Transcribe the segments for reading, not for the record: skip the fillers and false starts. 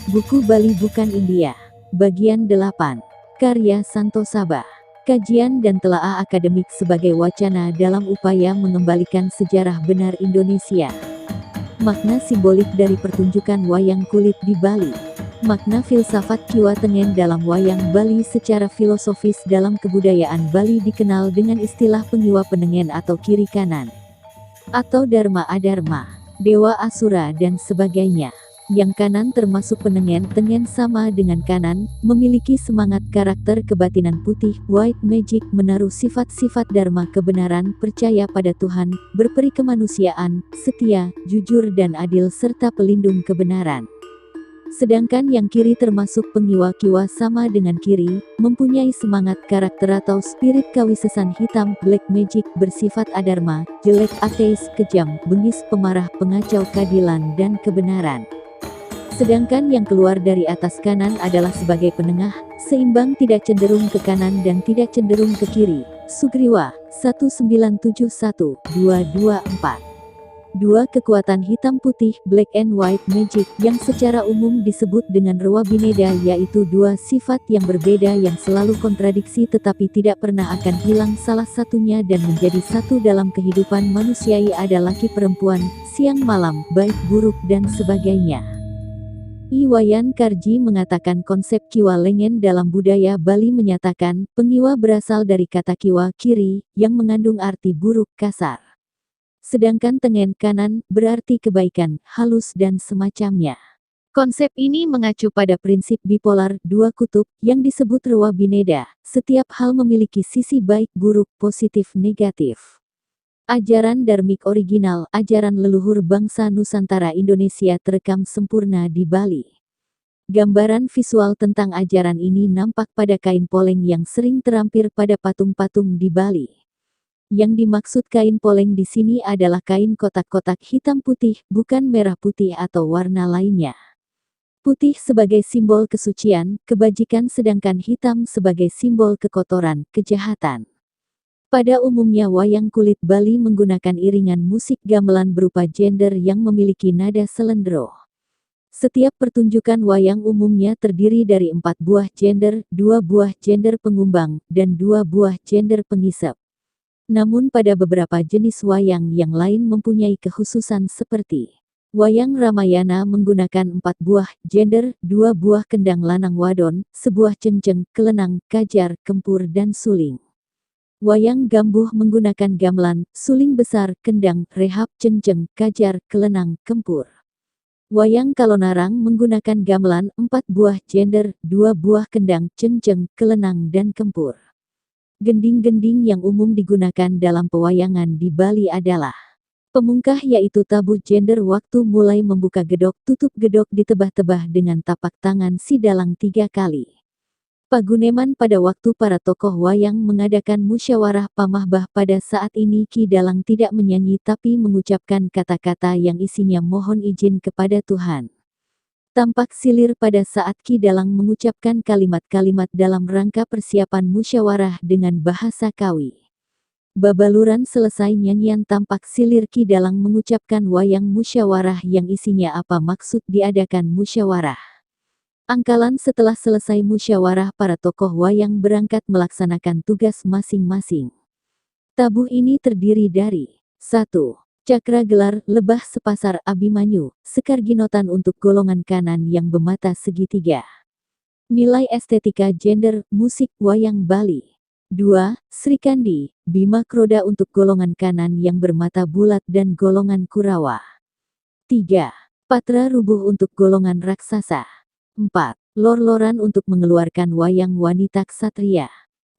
Buku Bali Bukan India. Bagian 8. Karya Santo Sabah. Kajian dan telaah akademik sebagai wacana dalam upaya mengembalikan sejarah benar Indonesia. Makna simbolik dari pertunjukan wayang kulit di Bali. Makna filsafat Kiwa Tengen dalam wayang Bali. Secara filosofis dalam kebudayaan Bali dikenal dengan istilah pengiwa penengen atau kiri kanan, atau dharma adharma, dewa asura dan sebagainya. Yang kanan termasuk penengen, tengen sama dengan kanan, memiliki semangat karakter kebatinan putih, white magic, menaruh sifat-sifat dharma kebenaran, percaya pada Tuhan, berperi kemanusiaan, setia, jujur dan adil serta pelindung kebenaran. Sedangkan yang kiri termasuk pengiwa-kiwa sama dengan kiri, mempunyai semangat karakter atau spirit kawisesan hitam, black magic, bersifat adharma, jelek, ateis, kejam, bengis, pemarah, pengacau keadilan dan kebenaran. Sedangkan yang keluar dari atas kanan adalah sebagai penengah, seimbang, tidak cenderung ke kanan dan tidak cenderung ke kiri. Sugriwa, 1971-224. Dua kekuatan hitam putih, black and white magic, yang secara umum disebut dengan Rewa Bineda, yaitu dua sifat yang berbeda yang selalu kontradiksi tetapi tidak pernah akan hilang salah satunya dan menjadi satu dalam kehidupan manusiai, ada laki perempuan, siang malam, baik buruk dan sebagainya. Iwayan Karji mengatakan konsep kiwa lengen dalam budaya Bali menyatakan, pengiwa berasal dari kata kiwa, kiri, yang mengandung arti buruk, kasar. Sedangkan tengen, kanan, berarti kebaikan, halus dan semacamnya. Konsep ini mengacu pada prinsip bipolar, dua kutub, yang disebut Rewa Bineda. Setiap hal memiliki sisi baik buruk, positif negatif. Ajaran dharmik original, ajaran leluhur bangsa Nusantara Indonesia terekam sempurna di Bali. Gambaran visual tentang ajaran ini nampak pada kain poleng yang sering terampir pada patung-patung di Bali. Yang dimaksud kain poleng di sini adalah kain kotak-kotak hitam putih, bukan merah putih atau warna lainnya. Putih sebagai simbol kesucian, kebajikan, sedangkan hitam sebagai simbol kekotoran, kejahatan. Pada umumnya wayang kulit Bali menggunakan iringan musik gamelan berupa gender yang memiliki nada selendro. Setiap pertunjukan wayang umumnya terdiri dari 4 buah gender, 2 buah gender pengumbang, dan 2 buah gender pengisap. Namun pada beberapa jenis wayang yang lain mempunyai kekhususan seperti wayang Ramayana menggunakan 4 buah gender, 2 buah kendang lanang wadon, sebuah cengjeng, kelenang, kajar, kempur dan suling. Wayang Gambuh menggunakan gamelan, suling besar, kendang, rehab, cengjeng, kajar, kelenang, kempur. Wayang Kalonarang menggunakan gamelan, 4 buah gender, 2 buah kendang, cengjeng, kelenang dan kempur. Gending-gending yang umum digunakan dalam pewayangan di Bali adalah pemungkah, yaitu tabuh gender. Waktu mulai membuka gedok, tutup gedok ditebah-tebah dengan tapak tangan si dalang 3 kali. Paguneman pada waktu para tokoh wayang mengadakan musyawarah pamahbah. Pada saat ini Ki Dalang tidak menyanyi tapi mengucapkan kata-kata yang isinya mohon izin kepada Tuhan. Tampak silir pada saat Ki Dalang mengucapkan kalimat-kalimat dalam rangka persiapan musyawarah dengan bahasa Kawi. Babaluran selesai nyanyian, tampak silir Ki Dalang mengucapkan wayang musyawarah yang isinya apa maksud diadakan musyawarah. Angkalan setelah selesai musyawarah para tokoh wayang berangkat melaksanakan tugas masing-masing. Tabuh ini terdiri dari 1. Cakra gelar, lebah sepasar, Abimanyu, sekar ginotan untuk golongan kanan yang bermata segitiga. Nilai estetika gender, musik, wayang Bali. 2. Srikandi, Bima Kroda untuk golongan kanan yang bermata bulat dan golongan Kurawa. 3. Patra rubuh untuk golongan raksasa. 4. Lor-loran untuk mengeluarkan wayang wanita ksatria.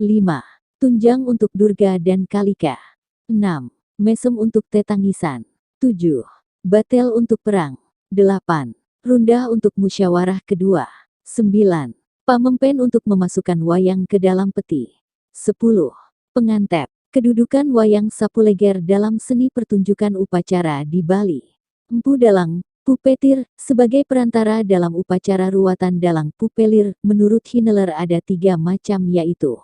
5. Tunjang untuk Durga dan Kalika. 6. Mesem untuk tetangisan. 7. Batel untuk perang. 8. Rundah untuk musyawarah kedua. 9. Pamempen untuk memasukkan wayang ke dalam peti. 10. Pengantep. Kedudukan wayang sapuleger dalam seni pertunjukan upacara di Bali. Empu Dalang, Pupetir, sebagai perantara dalam upacara ruatan dalang pupelir, menurut Hineler ada 3 macam, yaitu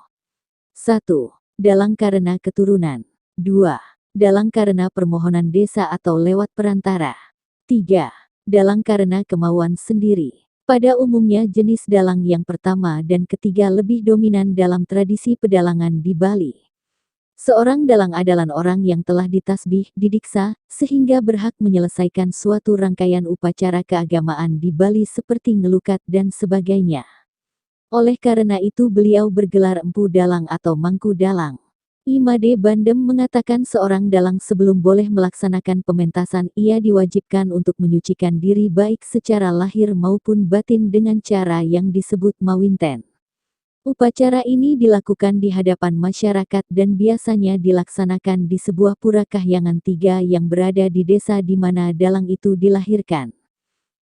1. Dalang karena keturunan. 2. Dalang karena permohonan desa atau lewat perantara. 3. Dalang karena kemauan sendiri. Pada umumnya jenis dalang yang pertama dan ketiga lebih dominan dalam tradisi pedalangan di Bali. Seorang dalang adalah orang yang telah ditasbih, didiksa, sehingga berhak menyelesaikan suatu rangkaian upacara keagamaan di Bali seperti ngelukat dan sebagainya. Oleh karena itu beliau bergelar Empu Dalang atau Mangku Dalang. Imade Bandem mengatakan seorang dalang sebelum boleh melaksanakan pementasan ia diwajibkan untuk menyucikan diri baik secara lahir maupun batin dengan cara yang disebut mawinten. Upacara ini dilakukan di hadapan masyarakat dan biasanya dilaksanakan di sebuah pura kahyangan tiga yang berada di desa di mana dalang itu dilahirkan.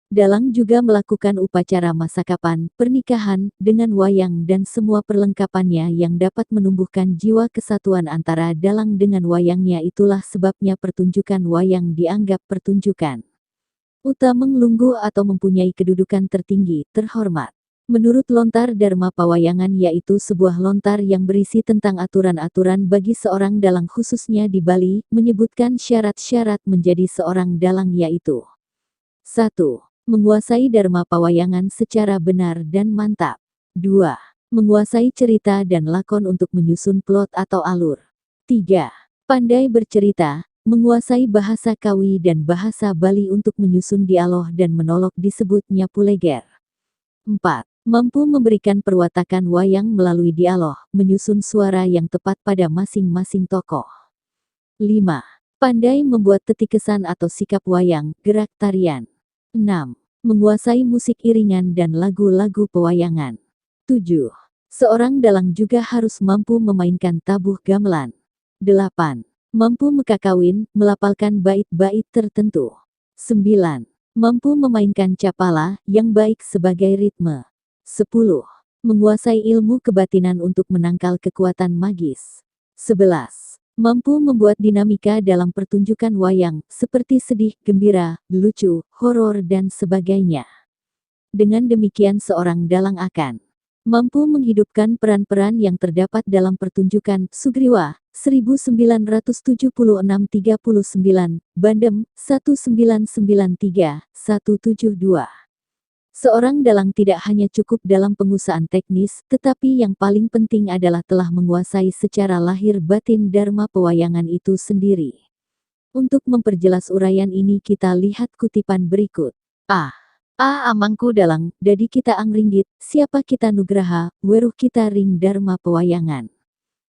Dalang juga melakukan upacara masakapan, pernikahan, dengan wayang dan semua perlengkapannya yang dapat menumbuhkan jiwa kesatuan antara dalang dengan wayangnya. Itulah sebabnya pertunjukan wayang dianggap pertunjukan utameng lungguh atau mempunyai kedudukan tertinggi, terhormat. Menurut lontar Dharma Pawayangan yaitu sebuah lontar yang berisi tentang aturan-aturan bagi seorang dalang khususnya di Bali, menyebutkan syarat-syarat menjadi seorang dalang yaitu 1. Menguasai Dharma Pawayangan secara benar dan mantap. 2. Menguasai cerita dan lakon untuk menyusun plot atau alur. 3. Pandai bercerita, menguasai bahasa Kawi dan bahasa Bali untuk menyusun dialog dan monolog disebut nyapuleger. 4. Mampu memberikan perwatakan wayang melalui dialog, menyusun suara yang tepat pada masing-masing tokoh. 5. Pandai membuat tetikesan atau sikap wayang, gerak tarian. 6. Menguasai musik iringan dan lagu-lagu pewayangan. 7. Seorang dalang juga harus mampu memainkan tabuh gamelan. 8. Mampu mekakawin, melapalkan bait-bait tertentu. 9. Mampu memainkan capala, yang baik sebagai ritme. 10. Menguasai ilmu kebatinan untuk menangkal kekuatan magis. 11. Mampu membuat dinamika dalam pertunjukan wayang, seperti sedih, gembira, lucu, horor dan sebagainya. Dengan demikian seorang dalang akan mampu menghidupkan peran-peran yang terdapat dalam pertunjukan Sugriwa, 1976-39, Bandem, 1993-172. Seorang dalang tidak hanya cukup dalam penguasaan teknis, tetapi yang paling penting adalah telah menguasai secara lahir batin Dharma Pewayangan itu sendiri. Untuk memperjelas uraian ini kita lihat kutipan berikut. Amangku dalang, dadi kita angringgit, siapa kita nugraha, weruh kita ring Dharma Pewayangan.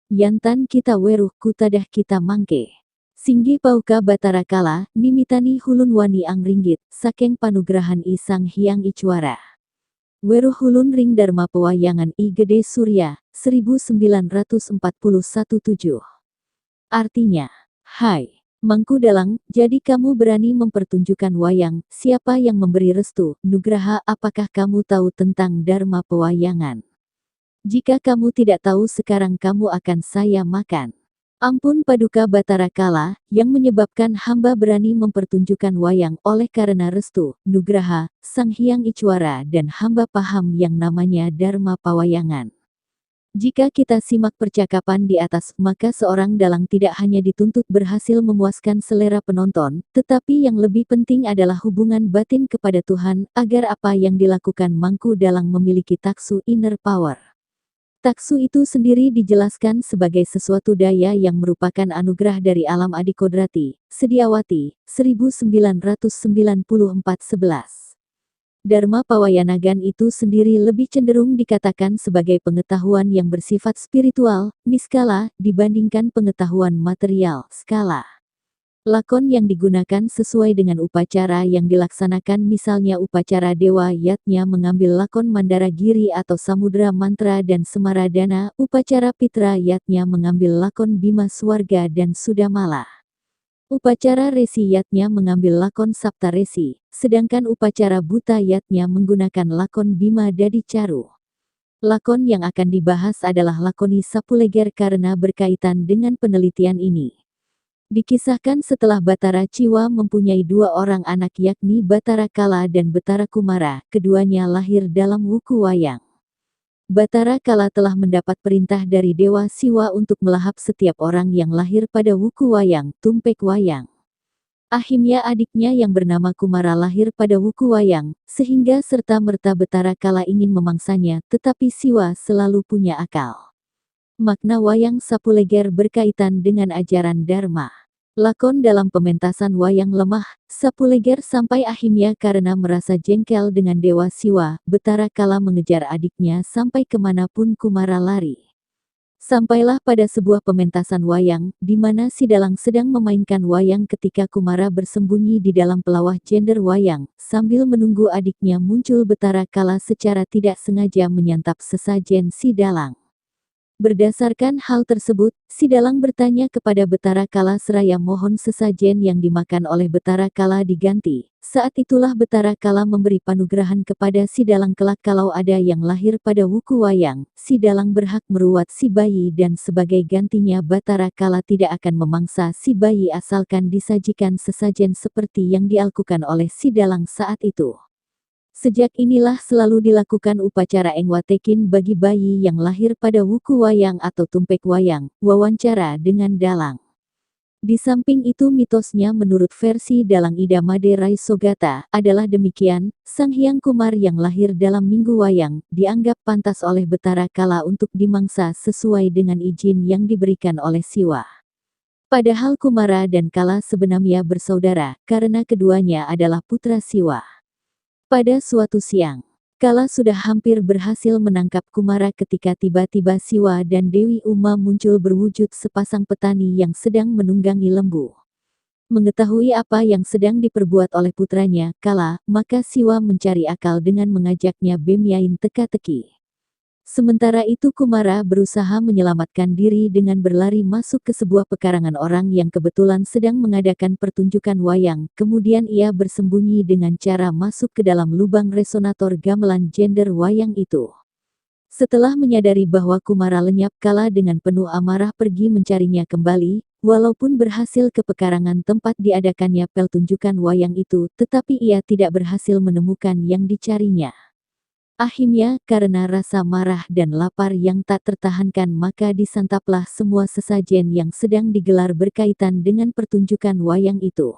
Yantan kita weruh kutadah kita mangke. Singgi pauka Batara Kala, nimitani hulun wani angringgit, sakeng panugrahan I Sang Hyang Icwara. Weruh hulun ring Dharma Pewayangan I Gede Surya, 1941-7. Artinya, hai, Mangku Dalang, jadi kamu berani mempertunjukkan wayang, siapa yang memberi restu, nugraha, apakah kamu tahu tentang Dharma Pewayangan? Jika kamu tidak tahu sekarang kamu akan saya makan. Ampun Paduka Batara Kala, yang menyebabkan hamba berani mempertunjukkan wayang oleh karena restu, nugraha, Sang Hyang Icwara dan hamba paham yang namanya Dharma Pawayangan. Jika kita simak percakapan di atas, maka seorang dalang tidak hanya dituntut berhasil memuaskan selera penonton, tetapi yang lebih penting adalah hubungan batin kepada Tuhan, agar apa yang dilakukan Mangku Dalang memiliki taksu inner power. Taksu itu sendiri dijelaskan sebagai sesuatu daya yang merupakan anugerah dari alam adikodrati, Sediawati, 1994-11. Dharma Pawayanagan itu sendiri lebih cenderung dikatakan sebagai pengetahuan yang bersifat spiritual, niskala, dibandingkan pengetahuan material, skala. Lakon yang digunakan sesuai dengan upacara yang dilaksanakan, misalnya upacara Dewa Yatnya mengambil lakon Mandara Giri atau Samudra Mantra dan Semaradana, upacara Pitra Yatnya mengambil lakon Bima Swarga dan Sudamala. Upacara Resi Yatnya mengambil lakon Sapta Resi, sedangkan upacara Buta Yatnya menggunakan lakon Bima Dadi Caru. Lakon yang akan dibahas adalah lakoni Sapuleger karena berkaitan dengan penelitian ini. Dikisahkan setelah Batara Ciwa mempunyai dua orang anak yakni Batara Kala dan Batara Kumara, keduanya lahir dalam wuku wayang. Batara Kala telah mendapat perintah dari Dewa Siwa untuk melahap setiap orang yang lahir pada wuku wayang, tumpek wayang. Ahimya adiknya yang bernama Kumara lahir pada Wuku Wayang, sehingga serta-merta Betara Kala ingin memangsanya, tetapi Siwa selalu punya akal. Makna wayang Sapuleger berkaitan dengan ajaran Dharma. Lakon dalam pementasan wayang lemah, Sapuleger sampai Ahimya karena merasa jengkel dengan Dewa Siwa, Betara Kala mengejar adiknya sampai kemanapun Kumara lari. Sampailah pada sebuah pementasan wayang, di mana si dalang sedang memainkan wayang ketika Kumara bersembunyi di dalam pelawah jender wayang, sambil menunggu adiknya muncul. Betara Kala secara tidak sengaja menyantap sesajen si dalang. Berdasarkan hal tersebut, si dalang bertanya kepada Betara Kala seraya mohon sesajen yang dimakan oleh Betara Kala diganti. Saat itulah Betara Kala memberi panugrahan kepada si dalang kelak kalau ada yang lahir pada Wuku Wayang, si dalang berhak meruat si bayi dan sebagai gantinya Betara Kala tidak akan memangsa si bayi asalkan disajikan sesajen seperti yang dilakukan oleh si dalang saat itu. Sejak inilah selalu dilakukan upacara engwatekin bagi bayi yang lahir pada Wuku Wayang atau Tumpek Wayang, wawancara dengan dalang. Di samping itu mitosnya menurut versi dalang Ida Made Rai Sogata, adalah demikian, Sang Hyang Kumar yang lahir dalam Minggu Wayang, dianggap pantas oleh Betara Kala untuk dimangsa sesuai dengan izin yang diberikan oleh Siwa. Padahal Kumara dan Kala sebenarnya bersaudara, karena keduanya adalah putra Siwa. Pada suatu siang, Kala sudah hampir berhasil menangkap Kumara ketika tiba-tiba Siwa dan Dewi Uma muncul berwujud sepasang petani yang sedang menunggangi lembu. Mengetahui apa yang sedang diperbuat oleh putranya, Kala, maka Siwa mencari akal dengan mengajaknya bemyain teka-teki. Sementara itu Kumara berusaha menyelamatkan diri dengan berlari masuk ke sebuah pekarangan orang yang kebetulan sedang mengadakan pertunjukan wayang, kemudian ia bersembunyi dengan cara masuk ke dalam lubang resonator gamelan jender wayang itu. Setelah menyadari bahwa Kumara lenyap, Kala dengan penuh amarah pergi mencarinya kembali, walaupun berhasil ke pekarangan tempat diadakannya pertunjukan wayang itu, tetapi ia tidak berhasil menemukan yang dicarinya. Akhirnya, karena rasa marah dan lapar yang tak tertahankan maka disantaplah semua sesajen yang sedang digelar berkaitan dengan pertunjukan wayang itu.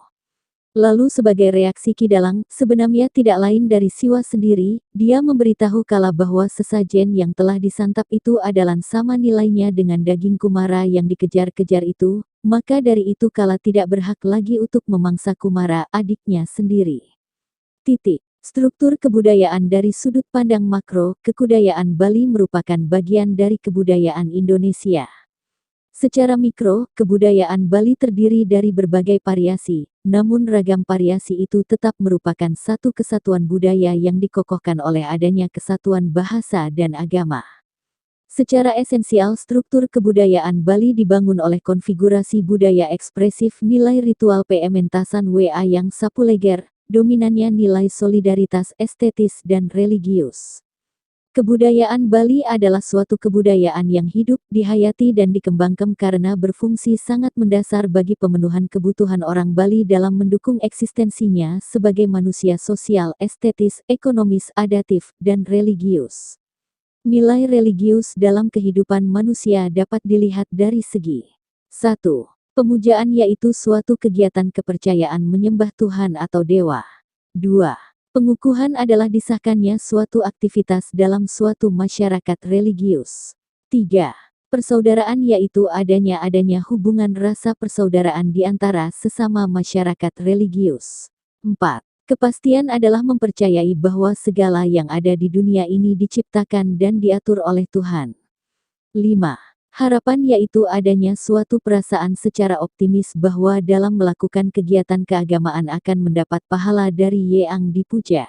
Lalu sebagai reaksi Ki Dalang, sebenarnya tidak lain dari Siwa sendiri, dia memberitahu Kala bahwa sesajen yang telah disantap itu adalah sama nilainya dengan daging Kumara yang dikejar-kejar itu, maka dari itu Kala tidak berhak lagi untuk memangsa Kumara, adiknya sendiri. Struktur kebudayaan dari sudut pandang makro, kebudayaan Bali merupakan bagian dari kebudayaan Indonesia. Secara mikro, kebudayaan Bali terdiri dari berbagai variasi, namun ragam variasi itu tetap merupakan satu kesatuan budaya yang dikokohkan oleh adanya kesatuan bahasa dan agama. Secara esensial struktur kebudayaan Bali dibangun oleh konfigurasi budaya ekspresif nilai ritual pementasan WA yang Sapuleger, dominannya nilai solidaritas estetis dan religius. Kebudayaan Bali adalah suatu kebudayaan yang hidup, dihayati dan dikembangkan karena berfungsi sangat mendasar bagi pemenuhan kebutuhan orang Bali dalam mendukung eksistensinya sebagai manusia sosial, estetis, ekonomis, adatif, dan religius. Nilai religius dalam kehidupan manusia dapat dilihat dari segi 1. Pemujaan yaitu suatu kegiatan kepercayaan menyembah Tuhan atau dewa. 2. Pengukuhan adalah disahkannya suatu aktivitas dalam suatu masyarakat religius. 3. Persaudaraan yaitu adanya hubungan rasa persaudaraan di antara sesama masyarakat religius. 4. Kepastian adalah mempercayai bahwa segala yang ada di dunia ini diciptakan dan diatur oleh Tuhan. 5. Harapan yaitu adanya suatu perasaan secara optimis bahwa dalam melakukan kegiatan keagamaan akan mendapat pahala dari Yang dipuja.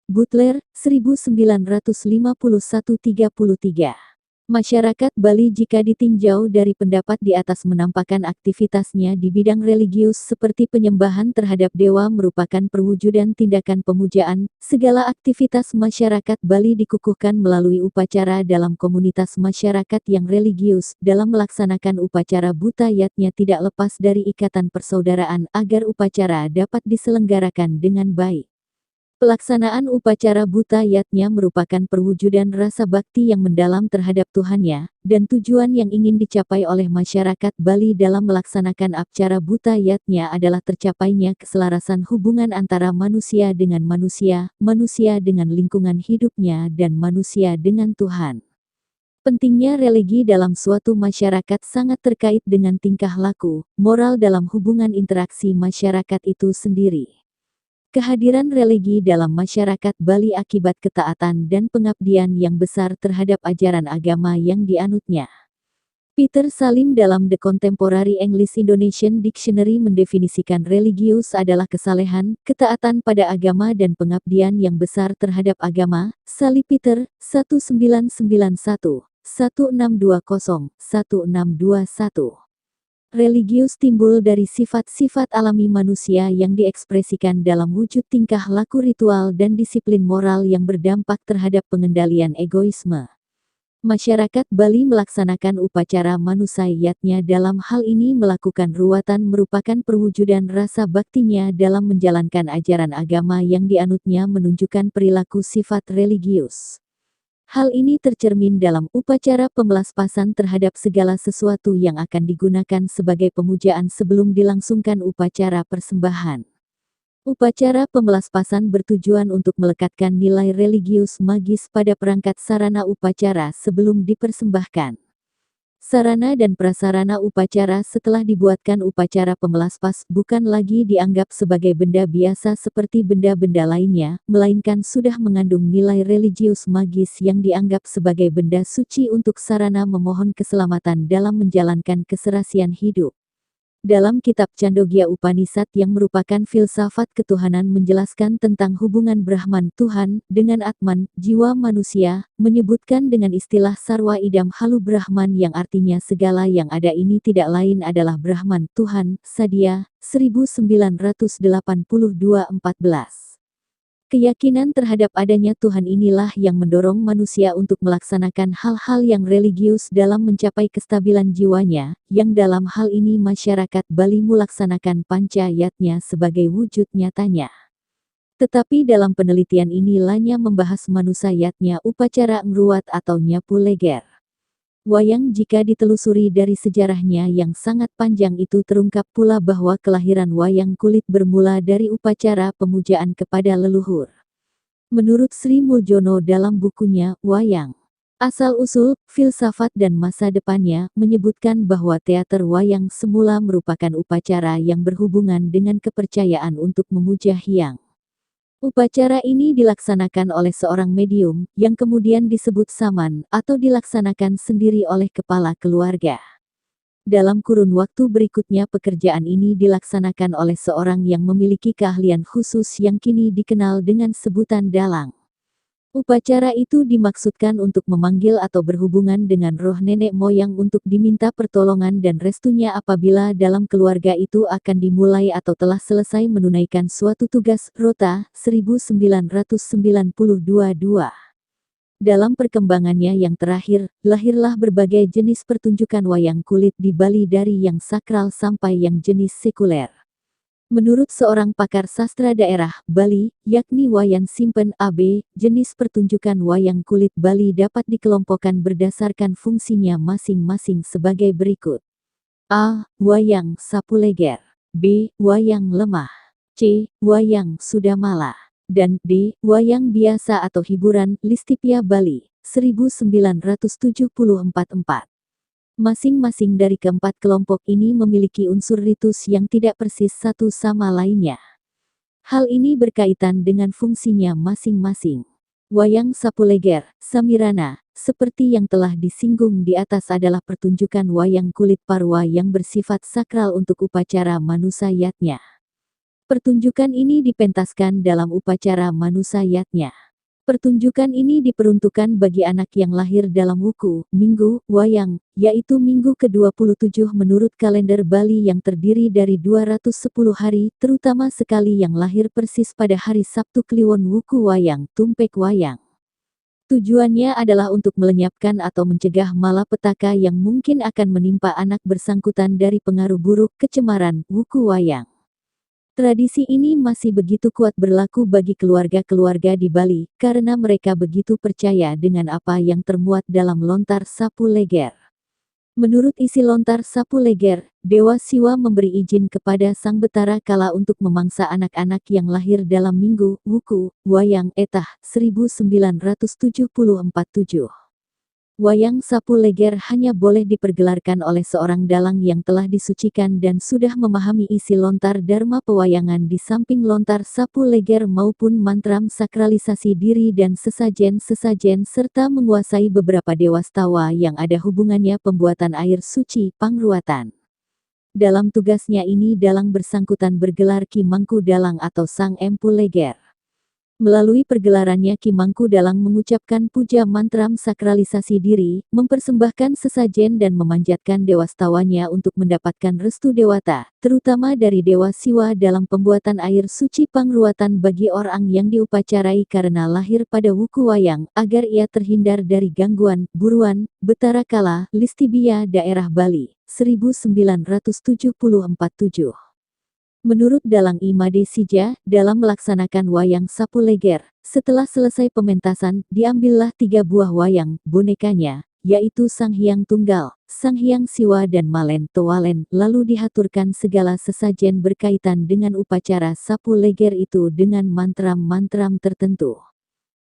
Butler, 1951-33. Masyarakat Bali jika ditinjau dari pendapat di atas menampakkan aktivitasnya di bidang religius seperti penyembahan terhadap dewa merupakan perwujudan tindakan pemujaan. Segala aktivitas masyarakat Bali dikukuhkan melalui upacara dalam komunitas masyarakat yang religius. Dalam melaksanakan upacara butayatnya tidak lepas dari ikatan persaudaraan agar upacara dapat diselenggarakan dengan baik. Pelaksanaan upacara buta yatnya merupakan perwujudan rasa bakti yang mendalam terhadap Tuhannya, dan tujuan yang ingin dicapai oleh masyarakat Bali dalam melaksanakan acara buta yatnya adalah tercapainya keselarasan hubungan antara manusia dengan manusia, manusia dengan lingkungan hidupnya dan manusia dengan Tuhan. Pentingnya religi dalam suatu masyarakat sangat terkait dengan tingkah laku, moral dalam hubungan interaksi masyarakat itu sendiri. Kehadiran religi dalam masyarakat Bali akibat ketaatan dan pengabdian yang besar terhadap ajaran agama yang dianutnya. Peter Salim dalam The Contemporary English Indonesian Dictionary mendefinisikan religius adalah kesalehan, ketaatan pada agama dan pengabdian yang besar terhadap agama. Sali Peter, 1991, 1620, 1621. Religius timbul dari sifat-sifat alami manusia yang diekspresikan dalam wujud tingkah laku ritual dan disiplin moral yang berdampak terhadap pengendalian egoisme. Masyarakat Bali melaksanakan upacara manusayatnya dalam hal ini melakukan ruatan merupakan perwujudan rasa baktinya dalam menjalankan ajaran agama yang dianutnya menunjukkan perilaku sifat religius. Hal ini tercermin dalam upacara pemelaspasan terhadap segala sesuatu yang akan digunakan sebagai pemujaan sebelum dilangsungkan upacara persembahan. Upacara pemelaspasan bertujuan untuk melekatkan nilai religius magis pada perangkat sarana upacara sebelum dipersembahkan. Sarana dan prasarana upacara setelah dibuatkan upacara pemelaspas bukan lagi dianggap sebagai benda biasa seperti benda-benda lainnya, melainkan sudah mengandung nilai religius magis yang dianggap sebagai benda suci untuk sarana memohon keselamatan dalam menjalankan keserasian hidup. Dalam kitab Chandogya Upanishad yang merupakan filsafat ketuhanan menjelaskan tentang hubungan Brahman Tuhan dengan Atman, jiwa manusia, menyebutkan dengan istilah Sarwa Idam Halu Brahman yang artinya segala yang ada ini tidak lain adalah Brahman Tuhan, Sadia, 1982-14. Keyakinan terhadap adanya Tuhan inilah yang mendorong manusia untuk melaksanakan hal-hal yang religius dalam mencapai kestabilan jiwanya, yang dalam hal ini masyarakat Bali melaksanakan pancayatnya sebagai wujud nyatanya. Tetapi dalam penelitian ini Lanya membahas manusayatnya upacara ngruat atau nyapu leger. Wayang jika ditelusuri dari sejarahnya yang sangat panjang itu terungkap pula bahwa kelahiran wayang kulit bermula dari upacara pemujaan kepada leluhur. Menurut Sri Muljono dalam bukunya, Wayang, Asal-Usul, Filsafat dan Masa Depannya, menyebutkan bahwa teater wayang semula merupakan upacara yang berhubungan dengan kepercayaan untuk memuja hyang. Upacara ini dilaksanakan oleh seorang medium, yang kemudian disebut saman, atau dilaksanakan sendiri oleh kepala keluarga. Dalam kurun waktu berikutnya pekerjaan ini dilaksanakan oleh seorang yang memiliki keahlian khusus yang kini dikenal dengan sebutan dalang. Upacara itu dimaksudkan untuk memanggil atau berhubungan dengan roh nenek moyang untuk diminta pertolongan dan restunya apabila dalam keluarga itu akan dimulai atau telah selesai menunaikan suatu tugas. Rota, 1992-2. Dalam perkembangannya yang terakhir, lahirlah berbagai jenis pertunjukan wayang kulit di Bali dari yang sakral sampai yang jenis sekuler. Menurut seorang pakar sastra daerah Bali, yakni Wayan Simpen AB, jenis pertunjukan wayang kulit Bali dapat dikelompokkan berdasarkan fungsinya masing-masing sebagai berikut. A. Wayang Sapuleger. B. Wayang Lemah. C. Wayang Sudamala. Dan D. Wayang Biasa atau Hiburan, Listipia Bali, 1974-4. Masing-masing dari keempat kelompok ini memiliki unsur ritus yang tidak persis satu sama lainnya. Hal ini berkaitan dengan fungsinya masing-masing. Wayang Sapuleger, Samirana, seperti yang telah disinggung di atas adalah pertunjukan wayang kulit parwa yang bersifat sakral untuk upacara manusayatnya. Pertunjukan ini dipentaskan dalam upacara manusayatnya. Pertunjukan ini diperuntukkan bagi anak yang lahir dalam wuku, minggu, wayang, yaitu minggu ke-27 menurut kalender Bali yang terdiri dari 210 hari, terutama sekali yang lahir persis pada hari Sabtu Kliwon wuku wayang, tumpek wayang. Tujuannya adalah untuk melenyapkan atau mencegah malapetaka yang mungkin akan menimpa anak bersangkutan dari pengaruh buruk kecemaran wuku wayang. Tradisi ini masih begitu kuat berlaku bagi keluarga-keluarga di Bali, karena mereka begitu percaya dengan apa yang termuat dalam lontar sapu leger. Menurut isi lontar sapu leger, Dewa Siwa memberi izin kepada Sang Betara Kala untuk memangsa anak-anak yang lahir dalam minggu, Wuku, Wayang Etah, 1974-7. Wayang sapu leger hanya boleh dipergelarkan oleh seorang dalang yang telah disucikan dan sudah memahami isi lontar dharma pewayangan di samping lontar sapu leger maupun mantram sakralisasi diri dan sesajen-sesajen serta menguasai beberapa dewastawa yang ada hubungannya pembuatan air suci pangruatan. Dalam tugasnya ini dalang bersangkutan bergelar Ki Mangku Dalang atau Sang Empu Leger. Melalui pergelarannya Ki Mangku Dalang mengucapkan puja mantram sakralisasi diri, mempersembahkan sesajen dan memanjatkan dewastawanya untuk mendapatkan restu dewata, terutama dari Dewa Siwa dalam pembuatan air suci pangruatan bagi orang yang diupacarai karena lahir pada Wuku Wayang, agar ia terhindar dari gangguan, buruan, Betara Kala, Listibia daerah Bali, 1974-7. Menurut Dalang Imade Sija, dalam melaksanakan wayang sapu leger, setelah selesai pementasan, diambillah 3 buah wayang, bonekanya, yaitu Sang Hyang Tunggal, Sang Hyang Siwa dan Malen Towalen, lalu dihaturkan segala sesajen berkaitan dengan upacara sapu leger itu dengan mantram-mantram tertentu.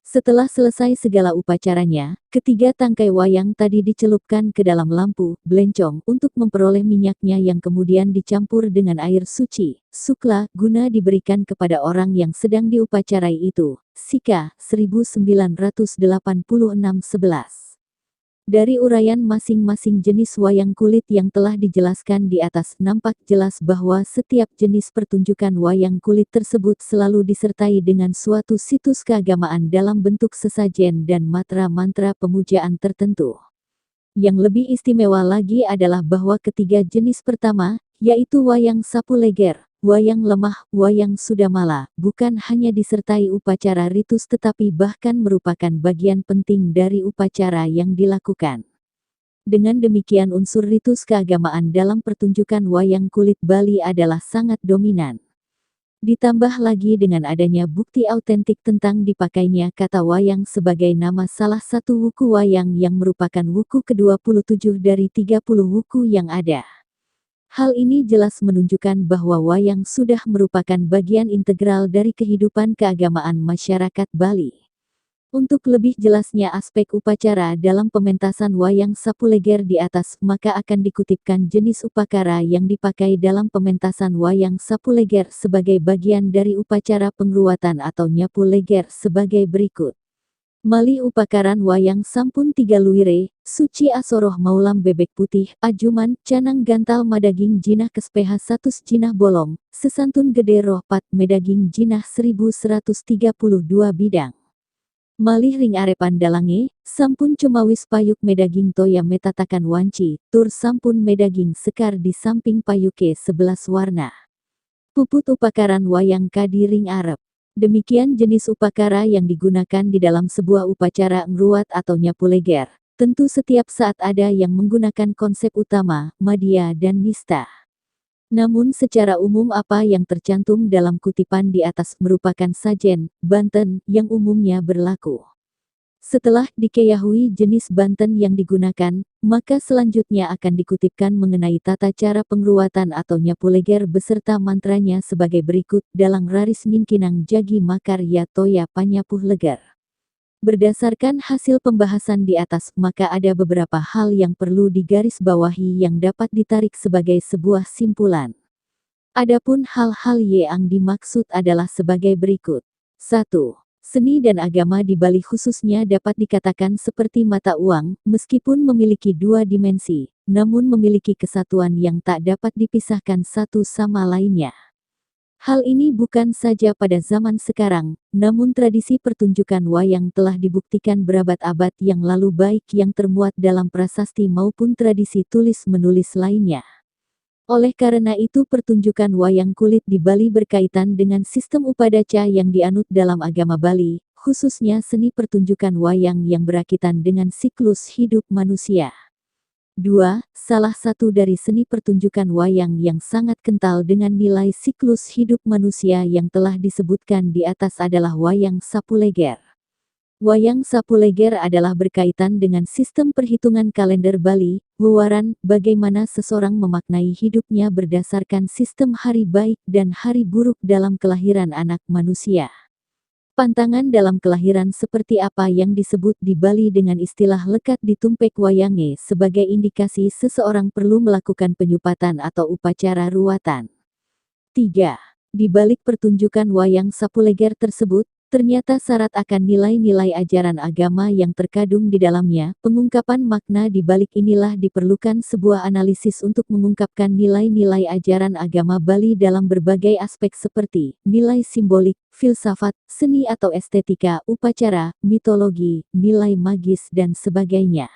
Setelah selesai segala upacaranya, ketiga tangkai wayang tadi dicelupkan ke dalam lampu, belencong, untuk memperoleh minyaknya yang kemudian dicampur dengan air suci, sukla, guna diberikan kepada orang yang sedang diupacarai itu. Sika, 1986-11. Dari uraian masing-masing jenis wayang kulit yang telah dijelaskan di atas, nampak jelas bahwa setiap jenis pertunjukan wayang kulit tersebut selalu disertai dengan suatu situs keagamaan dalam bentuk sesajen dan mantra-mantra pemujaan tertentu. Yang lebih istimewa lagi adalah bahwa ketiga jenis pertama, yaitu wayang sapu leger, wayang lemah, wayang sudamala, bukan hanya disertai upacara ritus tetapi bahkan merupakan bagian penting dari upacara yang dilakukan. Dengan demikian unsur ritus keagamaan dalam pertunjukan wayang kulit Bali adalah sangat dominan. Ditambah lagi dengan adanya bukti autentik tentang dipakainya kata wayang sebagai nama salah satu wuku wayang yang merupakan wuku ke-27 dari 30 wuku yang ada. Hal ini jelas menunjukkan bahwa wayang sudah merupakan bagian integral dari kehidupan keagamaan masyarakat Bali. Untuk lebih jelasnya aspek upacara dalam pementasan wayang sapu leger di atas, maka akan dikutipkan jenis upakara yang dipakai dalam pementasan wayang sapu leger sebagai bagian dari upacara pengruatan atau nyapu leger sebagai berikut. Mali upakaran wayang sampun 3 luire, suci asoroh maulam bebek putih, ajuman, canang gantal madaging jinah kespeha 100 jinah bolong, sesantun gede roh pat medaging jinah 1132 bidang. Malih ring arepan dalange, sampun cumawis payuk medaging toya metatakan wanci, tur sampun medaging sekar di samping payuke 11 warna. Puput upakaran wayang kadi ring arep. Demikian jenis upakara yang digunakan di dalam sebuah upacara ngruat atau nyapu leger. Tentu setiap saat ada yang menggunakan konsep utama, madya dan nista. Namun secara umum apa yang tercantum dalam kutipan di atas merupakan sajen, banten, yang umumnya berlaku. Setelah diketahui jenis banten yang digunakan, maka selanjutnya akan dikutipkan mengenai tata cara pengruatan atau nyapu leger beserta mantranya sebagai berikut. Dalang Raris Nginkinang Jagi Makar Ya Toya Panyapuh Leger. Berdasarkan hasil pembahasan di atas, maka ada beberapa hal yang perlu digarisbawahi yang dapat ditarik sebagai sebuah simpulan. Adapun hal-hal yang dimaksud adalah sebagai berikut. 1. Seni dan agama di Bali khususnya dapat dikatakan seperti mata uang, meskipun memiliki 2 dimensi, namun memiliki kesatuan yang tak dapat dipisahkan satu sama lainnya. Hal ini bukan saja pada zaman sekarang, namun tradisi pertunjukan wayang telah dibuktikan berabad-abad yang lalu baik yang termuat dalam prasasti maupun tradisi tulis-menulis lainnya. Oleh karena itu pertunjukan wayang kulit di Bali berkaitan dengan sistem upadaca yang dianut dalam agama Bali, khususnya seni pertunjukan wayang yang berakitan dengan siklus hidup manusia. 2. Salah satu dari seni pertunjukan wayang yang sangat kental dengan nilai siklus hidup manusia yang telah disebutkan di atas adalah wayang Sapuleger. Wayang Sapuleger adalah berkaitan dengan sistem perhitungan kalender Bali, Wewaran, bagaimana seseorang memaknai hidupnya berdasarkan sistem hari baik dan hari buruk dalam kelahiran anak manusia. Pantangan dalam kelahiran seperti apa yang disebut di Bali dengan istilah lekat di tumpek wayange sebagai indikasi seseorang perlu melakukan penyupatan atau upacara ruwatan. 3. Di balik pertunjukan wayang Sapuleger tersebut, ternyata syarat akan nilai-nilai ajaran agama yang terkandung di dalamnya. Pengungkapan makna di balik inilah diperlukan sebuah analisis untuk mengungkapkan nilai-nilai ajaran agama Bali dalam berbagai aspek seperti nilai simbolik, filsafat, seni atau estetika, upacara, mitologi, nilai magis dan sebagainya.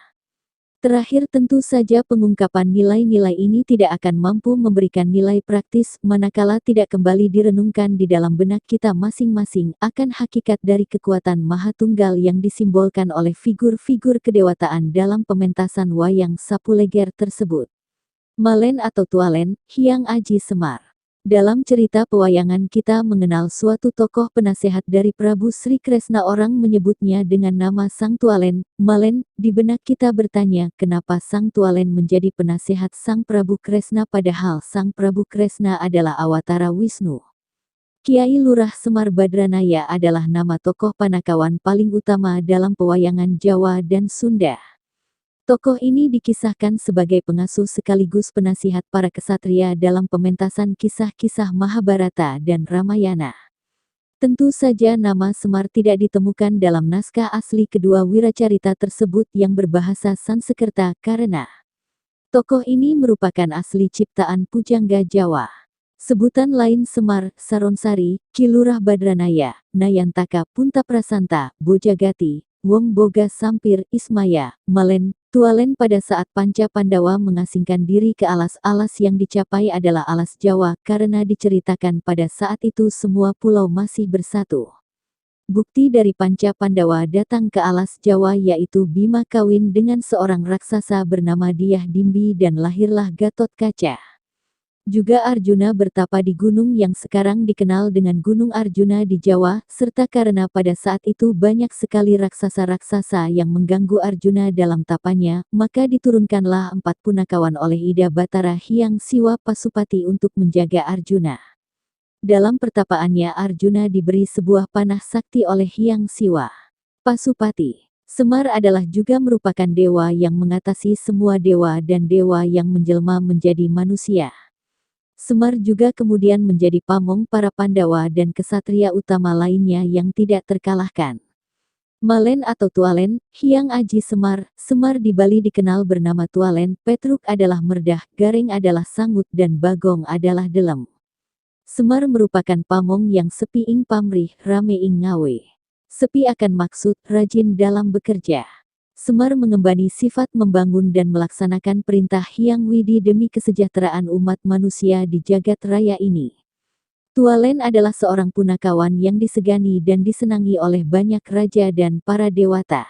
Terakhir tentu saja pengungkapan nilai-nilai ini tidak akan mampu memberikan nilai praktis manakala tidak kembali direnungkan di dalam benak kita masing-masing akan hakikat dari kekuatan Maha Tunggal yang disimbolkan oleh figur-figur kedewataan dalam pementasan wayang Sapuleger tersebut. Malen atau Tualen, Hyang Aji Semar. Dalam cerita pewayangan kita mengenal suatu tokoh penasehat dari Prabu Sri Kresna, orang menyebutnya dengan nama Sang Tualen, Malen. Di benak kita bertanya kenapa Sang Tualen menjadi penasehat Sang Prabu Kresna padahal Sang Prabu Kresna adalah awatara Wisnu. Kiai Lurah Semar Badranaya adalah nama tokoh Panakawan paling utama dalam pewayangan Jawa dan Sunda. Tokoh ini dikisahkan sebagai pengasuh sekaligus penasihat para kesatria dalam pementasan kisah-kisah Mahabharata dan Ramayana. Tentu saja nama Semar tidak ditemukan dalam naskah asli kedua wiracarita tersebut yang berbahasa Sanskerta karena tokoh ini merupakan asli ciptaan pujangga Jawa. Sebutan lain Semar, Saronsari, Ki Lurah Badranaya, Nayantaka, Punta Prasanta, Bojagati, Wong Boga Sampir, Ismaya, Malen, Tualen. Pada saat Panca Pandawa mengasingkan diri ke alas-alas yang dicapai adalah alas Jawa karena diceritakan pada saat itu semua pulau masih bersatu. Bukti dari Panca Pandawa datang ke alas Jawa yaitu Bima kawin dengan seorang raksasa bernama Dyah Dimbi dan lahirlah Gatot Kaca. Juga Arjuna bertapa di gunung yang sekarang dikenal dengan Gunung Arjuna di Jawa, serta karena pada saat itu banyak sekali raksasa-raksasa yang mengganggu Arjuna dalam tapanya, maka diturunkanlah 4 punakawan oleh Ida Batara Hyang Siwa Pasupati untuk menjaga Arjuna. Dalam pertapaannya Arjuna diberi sebuah panah sakti oleh Hyang Siwa Pasupati. Semar adalah juga merupakan dewa yang mengatasi semua dewa dan dewa yang menjelma menjadi manusia. Semar juga kemudian menjadi pamong para Pandawa dan kesatria utama lainnya yang tidak terkalahkan. Malen atau Tualen, Hyang Aji Semar. Semar di Bali dikenal bernama Tualen, Petruk adalah Merdah, Gareng adalah Sangut dan Bagong adalah Delem. Semar merupakan pamong yang sepi ing pamrih, rame ing ngawe. Sepi akan maksud, rajin dalam bekerja. Semar mengembani sifat membangun dan melaksanakan perintah Hyang Widi demi kesejahteraan umat manusia di jagat raya ini. Tualen adalah seorang punakawan yang disegani dan disenangi oleh banyak raja dan para dewata.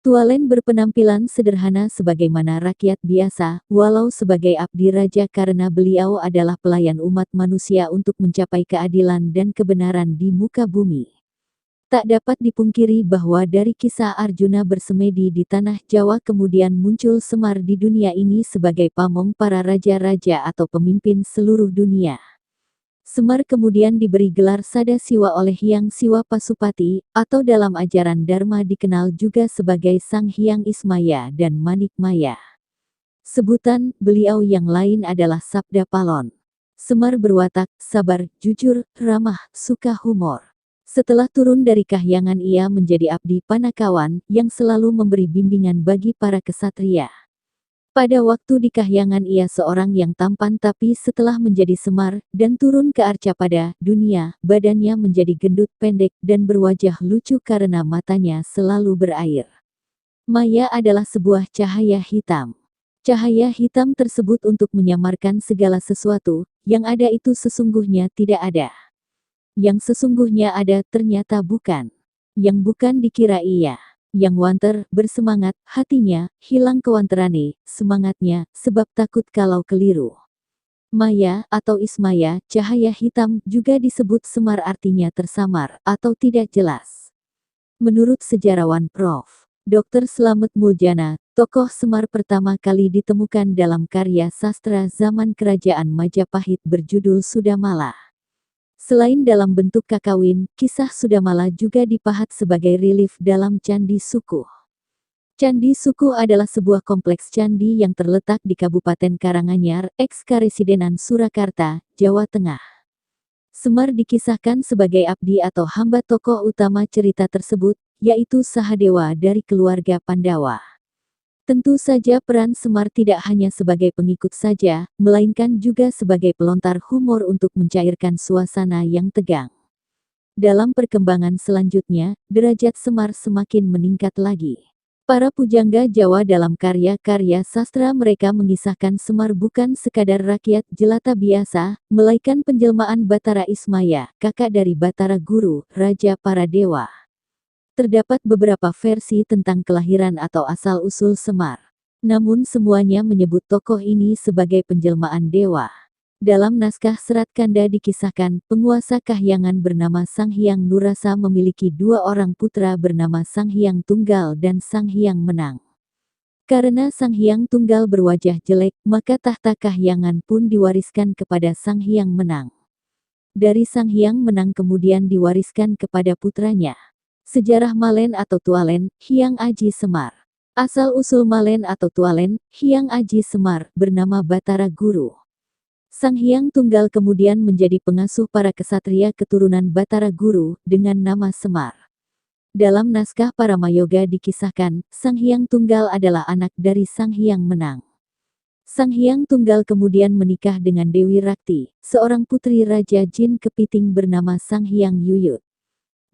Tualen berpenampilan sederhana sebagaimana rakyat biasa, walau sebagai abdi raja karena beliau adalah pelayan umat manusia untuk mencapai keadilan dan kebenaran di muka bumi. Tak dapat dipungkiri bahwa dari kisah Arjuna bersemedi di tanah Jawa kemudian muncul Semar di dunia ini sebagai pamong para raja-raja atau pemimpin seluruh dunia. Semar kemudian diberi gelar Sada Siwa oleh Hyang Siwa Pasupati, atau dalam ajaran Dharma dikenal juga sebagai Sang Hyang Ismaya dan Manikmaya. Sebutan beliau yang lain adalah Sabda Palon. Semar berwatak sabar, jujur, ramah, suka humor. Setelah turun dari kahyangan ia menjadi abdi Panakawan, yang selalu memberi bimbingan bagi para kesatria. Pada waktu di kahyangan ia seorang yang tampan tapi setelah menjadi Semar, dan turun ke arca pada dunia, badannya menjadi gendut pendek dan berwajah lucu karena matanya selalu berair. Maya adalah sebuah cahaya hitam. Cahaya hitam tersebut untuk menyamarkan segala sesuatu, yang ada itu sesungguhnya tidak ada. Yang sesungguhnya ada ternyata bukan. Yang bukan dikira iya. Yang wanter, bersemangat, hatinya, hilang kewanterane, semangatnya, sebab takut kalau keliru. Maya atau Ismaya, cahaya hitam, juga disebut semar artinya tersamar, atau tidak jelas. Menurut sejarawan Prof. Dr. Slamet Muljana, tokoh semar pertama kali ditemukan dalam karya sastra zaman Kerajaan Majapahit berjudul Sudamala. Selain dalam bentuk kakawin, kisah Sudamala juga dipahat sebagai relief dalam Candi Sukuh. Candi Sukuh adalah sebuah kompleks candi yang terletak di Kabupaten Karanganyar, eks-Karesidenan Surakarta, Jawa Tengah. Semar dikisahkan sebagai abdi atau hamba tokoh utama cerita tersebut, yaitu Sahadewa dari keluarga Pandawa. Tentu saja peran Semar tidak hanya sebagai pengikut saja, melainkan juga sebagai pelontar humor untuk mencairkan suasana yang tegang. Dalam perkembangan selanjutnya, derajat Semar semakin meningkat lagi. Para pujangga Jawa dalam karya-karya sastra mereka mengisahkan Semar bukan sekadar rakyat jelata biasa, melainkan penjelmaan Batara Ismaya, kakak dari Batara Guru, raja para dewa. Terdapat beberapa versi tentang kelahiran atau asal-usul Semar. Namun semuanya menyebut tokoh ini sebagai penjelmaan dewa. Dalam naskah Serat Kanda dikisahkan, penguasa Kahyangan bernama Sang Hyang Nurasa memiliki dua orang putra bernama Sang Hyang Tunggal dan Sang Hyang Menang. Karena Sang Hyang Tunggal berwajah jelek, maka tahta Kahyangan pun diwariskan kepada Sang Hyang Menang. Dari Sang Hyang Menang kemudian diwariskan kepada putranya. Sejarah Malen atau Tualen, Hyang Aji Semar. Asal-usul Malen atau Tualen, Hyang Aji Semar, bernama Batara Guru. Sang Hyang Tunggal kemudian menjadi pengasuh para kesatria keturunan Batara Guru, dengan nama Semar. Dalam naskah Paramayoga dikisahkan, Sang Hyang Tunggal adalah anak dari Sang Hyang Menang. Sang Hyang Tunggal kemudian menikah dengan Dewi Rakti, seorang putri Raja Jin Kepiting bernama Sang Hyang Yuyut.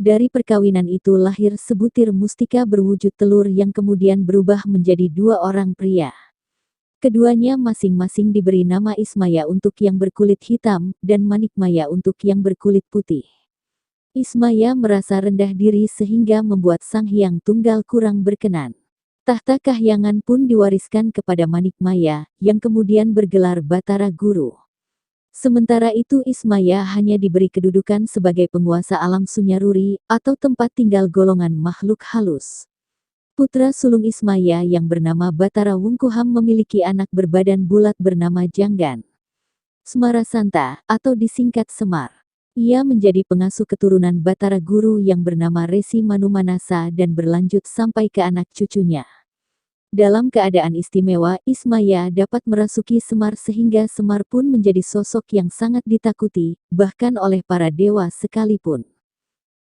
Dari perkawinan itu lahir sebutir mustika berwujud telur yang kemudian berubah menjadi dua orang pria. Keduanya masing-masing diberi nama Ismaya untuk yang berkulit hitam, dan Manikmaya untuk yang berkulit putih. Ismaya merasa rendah diri sehingga membuat Sang Hyang Tunggal kurang berkenan. Tahta Kahyangan pun diwariskan kepada Manikmaya, yang kemudian bergelar Batara Guru. Sementara itu Ismaya hanya diberi kedudukan sebagai penguasa alam Sunyaruri, atau tempat tinggal golongan makhluk halus. Putra sulung Ismaya yang bernama Batara Wungkuham memiliki anak berbadan bulat bernama Janggan Semarasanta, atau disingkat Semar. Ia menjadi pengasuh keturunan Batara Guru yang bernama Resi Manumanasa dan berlanjut sampai ke anak cucunya. Dalam keadaan istimewa, Ismaya dapat merasuki Semar sehingga Semar pun menjadi sosok yang sangat ditakuti, bahkan oleh para dewa sekalipun.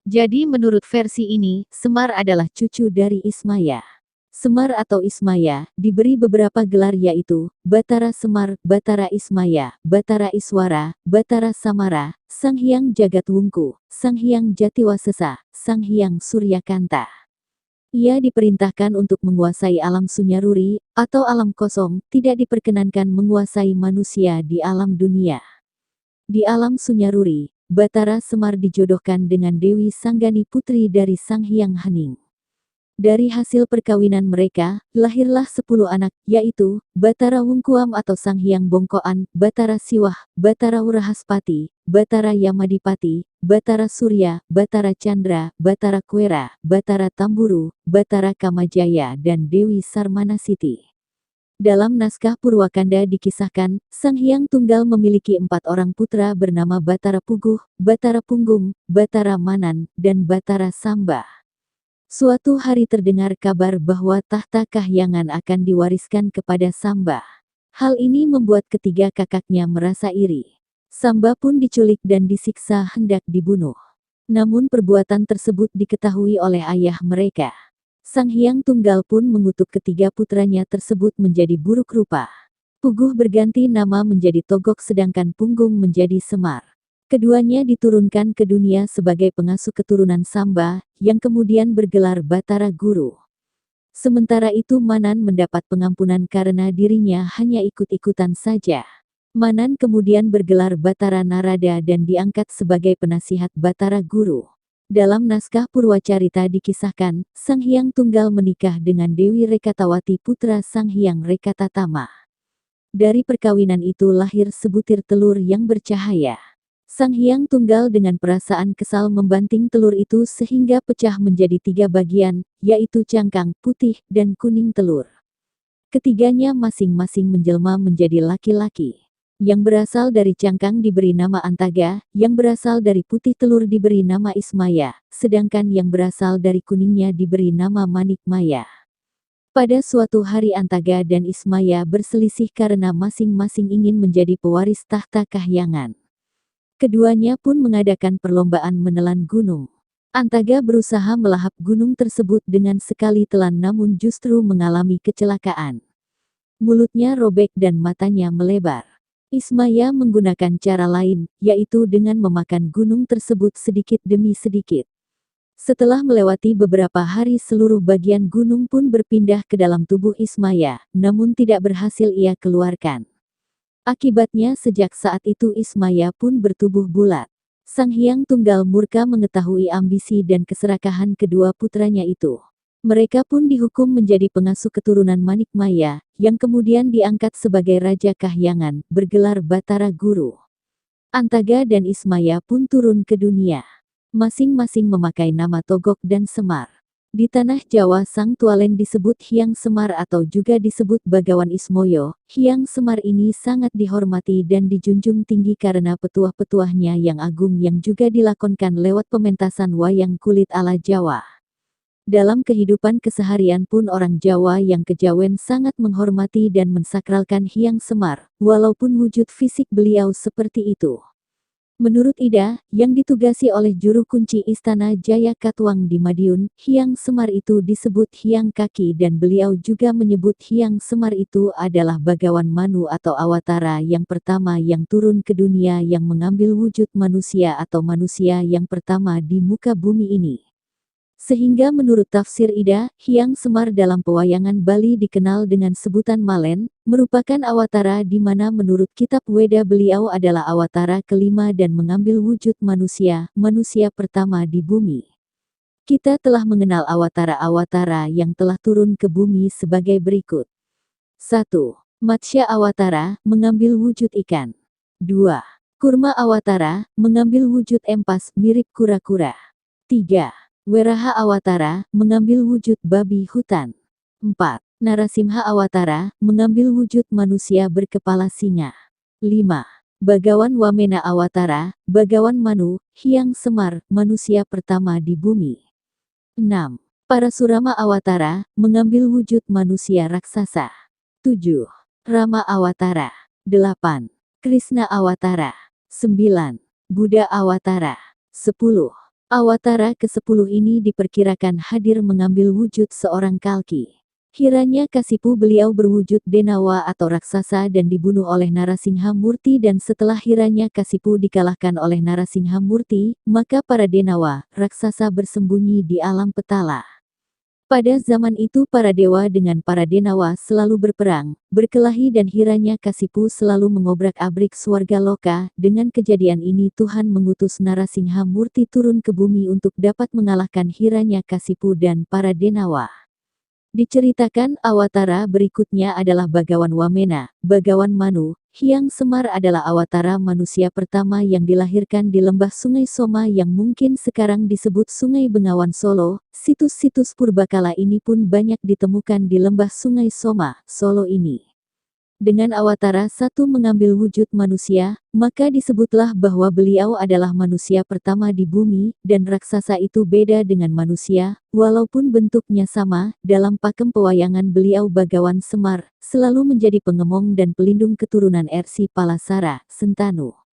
Jadi menurut versi ini, Semar adalah cucu dari Ismaya. Semar atau Ismaya, diberi beberapa gelar yaitu, Batara Semar, Batara Ismaya, Batara Iswara, Batara Samara, Sang Hyang Jagatwungku, Sang Hyang Jatiwasesa, Sang Hyang Suryakanta. Ia diperintahkan untuk menguasai alam Sunyaruri, atau alam kosong, tidak diperkenankan menguasai manusia di alam dunia. Di alam Sunyaruri, Batara Semar dijodohkan dengan Dewi Sanggani putri dari Sang Hyang Hening. Dari hasil perkawinan mereka, lahirlah 10 anak, yaitu, Batara Wungkuam atau Sang Hyang Bongkoan, Batara Siwah, Batara Wurahaspati, Batara Yamadipati, Batara Surya, Batara Chandra, Batara Kwera, Batara Tamburu, Batara Kamajaya dan Dewi Sarmanasiti. Dalam naskah Purwakanda dikisahkan, Sang Hyang Tunggal memiliki 4 orang putra bernama Batara Puguh, Batara Punggung, Batara Manan, dan Batara Samba. Suatu hari terdengar kabar bahwa tahta Kahyangan akan diwariskan kepada Samba. Hal ini membuat ketiga kakaknya merasa iri. Samba pun diculik dan disiksa hendak dibunuh. Namun perbuatan tersebut diketahui oleh ayah mereka. Sang Hyang Tunggal pun mengutuk ketiga putranya tersebut menjadi buruk rupa. Puguh berganti nama menjadi Togok sedangkan Punggung menjadi Semar. Keduanya diturunkan ke dunia sebagai pengasuh keturunan Samba, yang kemudian bergelar Batara Guru. Sementara itu Manan mendapat pengampunan karena dirinya hanya ikut-ikutan saja. Manan kemudian bergelar Batara Narada dan diangkat sebagai penasihat Batara Guru. Dalam naskah Purwacarita dikisahkan, Sang Hyang Tunggal menikah dengan Dewi Rekatawati putra Sang Hyang Rekatatama. Dari perkawinan itu lahir sebutir telur yang bercahaya. Sang Hyang Tunggal dengan perasaan kesal membanting telur itu sehingga pecah menjadi 3 bagian, yaitu cangkang, putih, dan kuning telur. Ketiganya masing-masing menjelma menjadi laki-laki. Yang berasal dari cangkang diberi nama Antaga, yang berasal dari putih telur diberi nama Ismaya, sedangkan yang berasal dari kuningnya diberi nama Manikmaya. Pada suatu hari Antaga dan Ismaya berselisih karena masing-masing ingin menjadi pewaris tahta kahyangan. Keduanya pun mengadakan perlombaan menelan gunung. Antaga berusaha melahap gunung tersebut dengan sekali telan namun justru mengalami kecelakaan. Mulutnya robek dan matanya melebar. Ismaya menggunakan cara lain, yaitu dengan memakan gunung tersebut sedikit demi sedikit. Setelah melewati beberapa hari seluruh bagian gunung pun berpindah ke dalam tubuh Ismaya, namun tidak berhasil ia keluarkan. Akibatnya sejak saat itu Ismaya pun bertubuh bulat. Sang Hyang Tunggal murka mengetahui ambisi dan keserakahan kedua putranya itu. Mereka pun dihukum menjadi pengasuh keturunan Manikmaya, yang kemudian diangkat sebagai Raja Kahyangan, bergelar Batara Guru. Antaga dan Ismaya pun turun ke dunia. Masing-masing memakai nama Togok dan Semar. Di tanah Jawa Sang Tualen disebut Hyang Semar atau juga disebut Bagawan Ismoyo. Hyang Semar ini sangat dihormati dan dijunjung tinggi karena petuah-petuahnya yang agung yang juga dilakonkan lewat pementasan wayang kulit ala Jawa. Dalam kehidupan keseharian pun orang Jawa yang kejawen sangat menghormati dan mensakralkan Hyang Semar, walaupun wujud fisik beliau seperti itu. Menurut Ida, yang ditugasi oleh juru kunci Istana Jaya Katuang di Madiun, Hyang Semar itu disebut Hyang Kaki dan beliau juga menyebut Hyang Semar itu adalah Bagawan Manu atau Awatara yang pertama yang turun ke dunia yang mengambil wujud manusia atau manusia yang pertama di muka bumi ini. Sehingga menurut tafsir Ida, Hyang Semar dalam pewayangan Bali dikenal dengan sebutan Malen, merupakan awatara di mana menurut kitab Weda beliau adalah awatara kelima dan mengambil wujud manusia, manusia pertama di bumi. Kita telah mengenal awatara-awatara yang telah turun ke bumi sebagai berikut. 1. Matsya Awatara, mengambil wujud ikan. 2. Kurma Awatara, mengambil wujud empas, mirip kura-kura. 3. Weraha Awatara, mengambil wujud babi hutan. 4. Narasimha Awatara, mengambil wujud manusia berkepala singa. 5. Bagawan Wamena Awatara, Bagawan Manu, Hyang Semar, manusia pertama di bumi. 6. Parasurama Awatara, mengambil wujud manusia raksasa. 7. Rama Awatara. 8. Krishna Awatara. 9. Buddha Awatara. 10. Awatara ke-10 ini diperkirakan hadir mengambil wujud seorang Kalki. Hiranyakasipu beliau berwujud Denawa atau raksasa dan dibunuh oleh Narasingha Murti dan setelah Hiranyakasipu dikalahkan oleh Narasingha Murti, maka para Denawa, raksasa bersembunyi di alam petala. Pada zaman itu para dewa dengan para Denawa selalu berperang, berkelahi dan Hiranyakasipu selalu mengobrak-abrik swarga loka. Dengan kejadian ini Tuhan mengutus Narasingha Murti turun ke bumi untuk dapat mengalahkan Hiranyakasipu dan para Denawa. Diceritakan awatara berikutnya adalah Bagawan Wamena, Bagawan Manu. Hyang Semar adalah awatara manusia pertama yang dilahirkan di lembah Sungai Soma yang mungkin sekarang disebut Sungai Bengawan Solo. Situs-situs purbakala ini pun banyak ditemukan di lembah Sungai Soma, Solo ini. Dengan awatara satu mengambil wujud manusia, maka disebutlah bahwa beliau adalah manusia pertama di bumi, dan raksasa itu beda dengan manusia, walaupun bentuknya sama. Dalam pakem pewayangan beliau Bagawan Semar, selalu menjadi pengemong dan pelindung keturunan Ersi Palasara, Sentanu.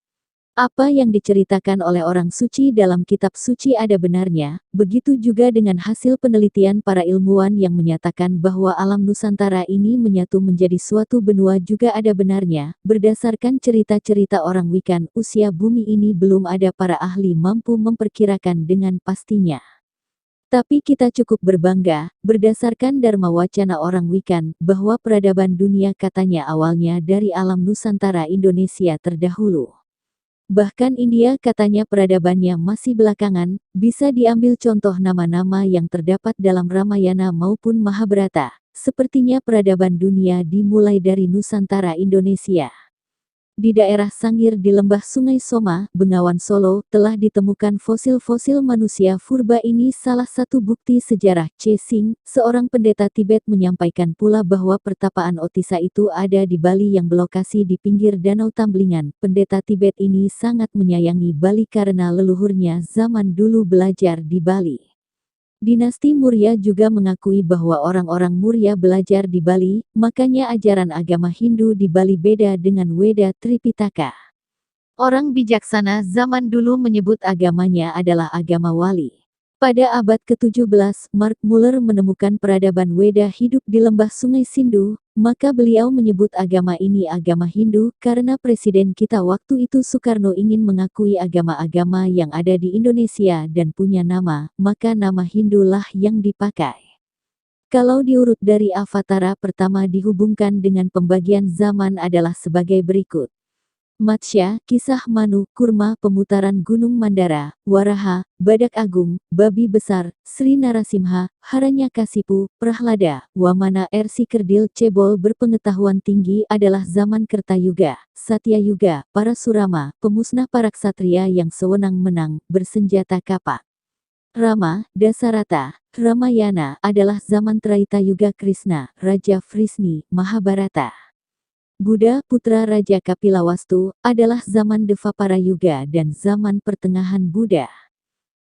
Apa yang diceritakan oleh orang suci dalam kitab suci ada benarnya, begitu juga dengan hasil penelitian para ilmuwan yang menyatakan bahwa alam Nusantara ini menyatu menjadi suatu benua juga ada benarnya. Berdasarkan cerita-cerita orang Wikan, usia bumi ini belum ada para ahli mampu memperkirakan dengan pastinya. Tapi kita cukup berbangga, berdasarkan Dharma Wacana orang Wikan, bahwa peradaban dunia katanya awalnya dari alam Nusantara Indonesia terdahulu. Bahkan India katanya peradabannya masih belakangan, bisa diambil contoh nama-nama yang terdapat dalam Ramayana maupun Mahabharata. Sepertinya peradaban dunia dimulai dari Nusantara Indonesia. Di daerah Sangir di lembah Sungai Soma, Bengawan Solo, telah ditemukan fosil-fosil manusia purba. Ini salah satu bukti sejarah. Cesing, seorang pendeta Tibet menyampaikan pula bahwa pertapaan Otisa itu ada di Bali yang berlokasi di pinggir Danau Tamblingan. Pendeta Tibet ini sangat menyayangi Bali karena leluhurnya zaman dulu belajar di Bali. Dinasti Maurya juga mengakui bahwa orang-orang Maurya belajar di Bali, makanya ajaran agama Hindu di Bali beda dengan Weda Tripitaka. Orang bijaksana zaman dulu menyebut agamanya adalah agama Wali. Pada abad ke-17, Mark Muller menemukan peradaban Weda hidup di lembah Sungai Sindu, maka beliau menyebut agama ini agama Hindu karena presiden kita waktu itu Soekarno ingin mengakui agama-agama yang ada di Indonesia dan punya nama, maka nama Hindu lah yang dipakai. Kalau diurut dari Avatara pertama dihubungkan dengan pembagian zaman adalah sebagai berikut. Matsya, Kisah Manu, Kurma, Pemutaran Gunung Mandara, Waraha, Badak Agung, Babi Besar, Sri Narasimha, Haranyakasipu, Prahlada, Wamana, Ersi Kerdil, Cebol berpengetahuan tinggi adalah zaman Kertayuga, Satyayuga, Parasurama, pemusnah para ksatria yang sewenang-menang, bersenjata kapak. Rama, Dasarata, Ramayana adalah zaman Traitayuga Krishna, Raja Vrisni, Mahabharata. Buddha, putra Raja Kapilawastu, adalah zaman Dvapara Yuga dan zaman pertengahan Buddha.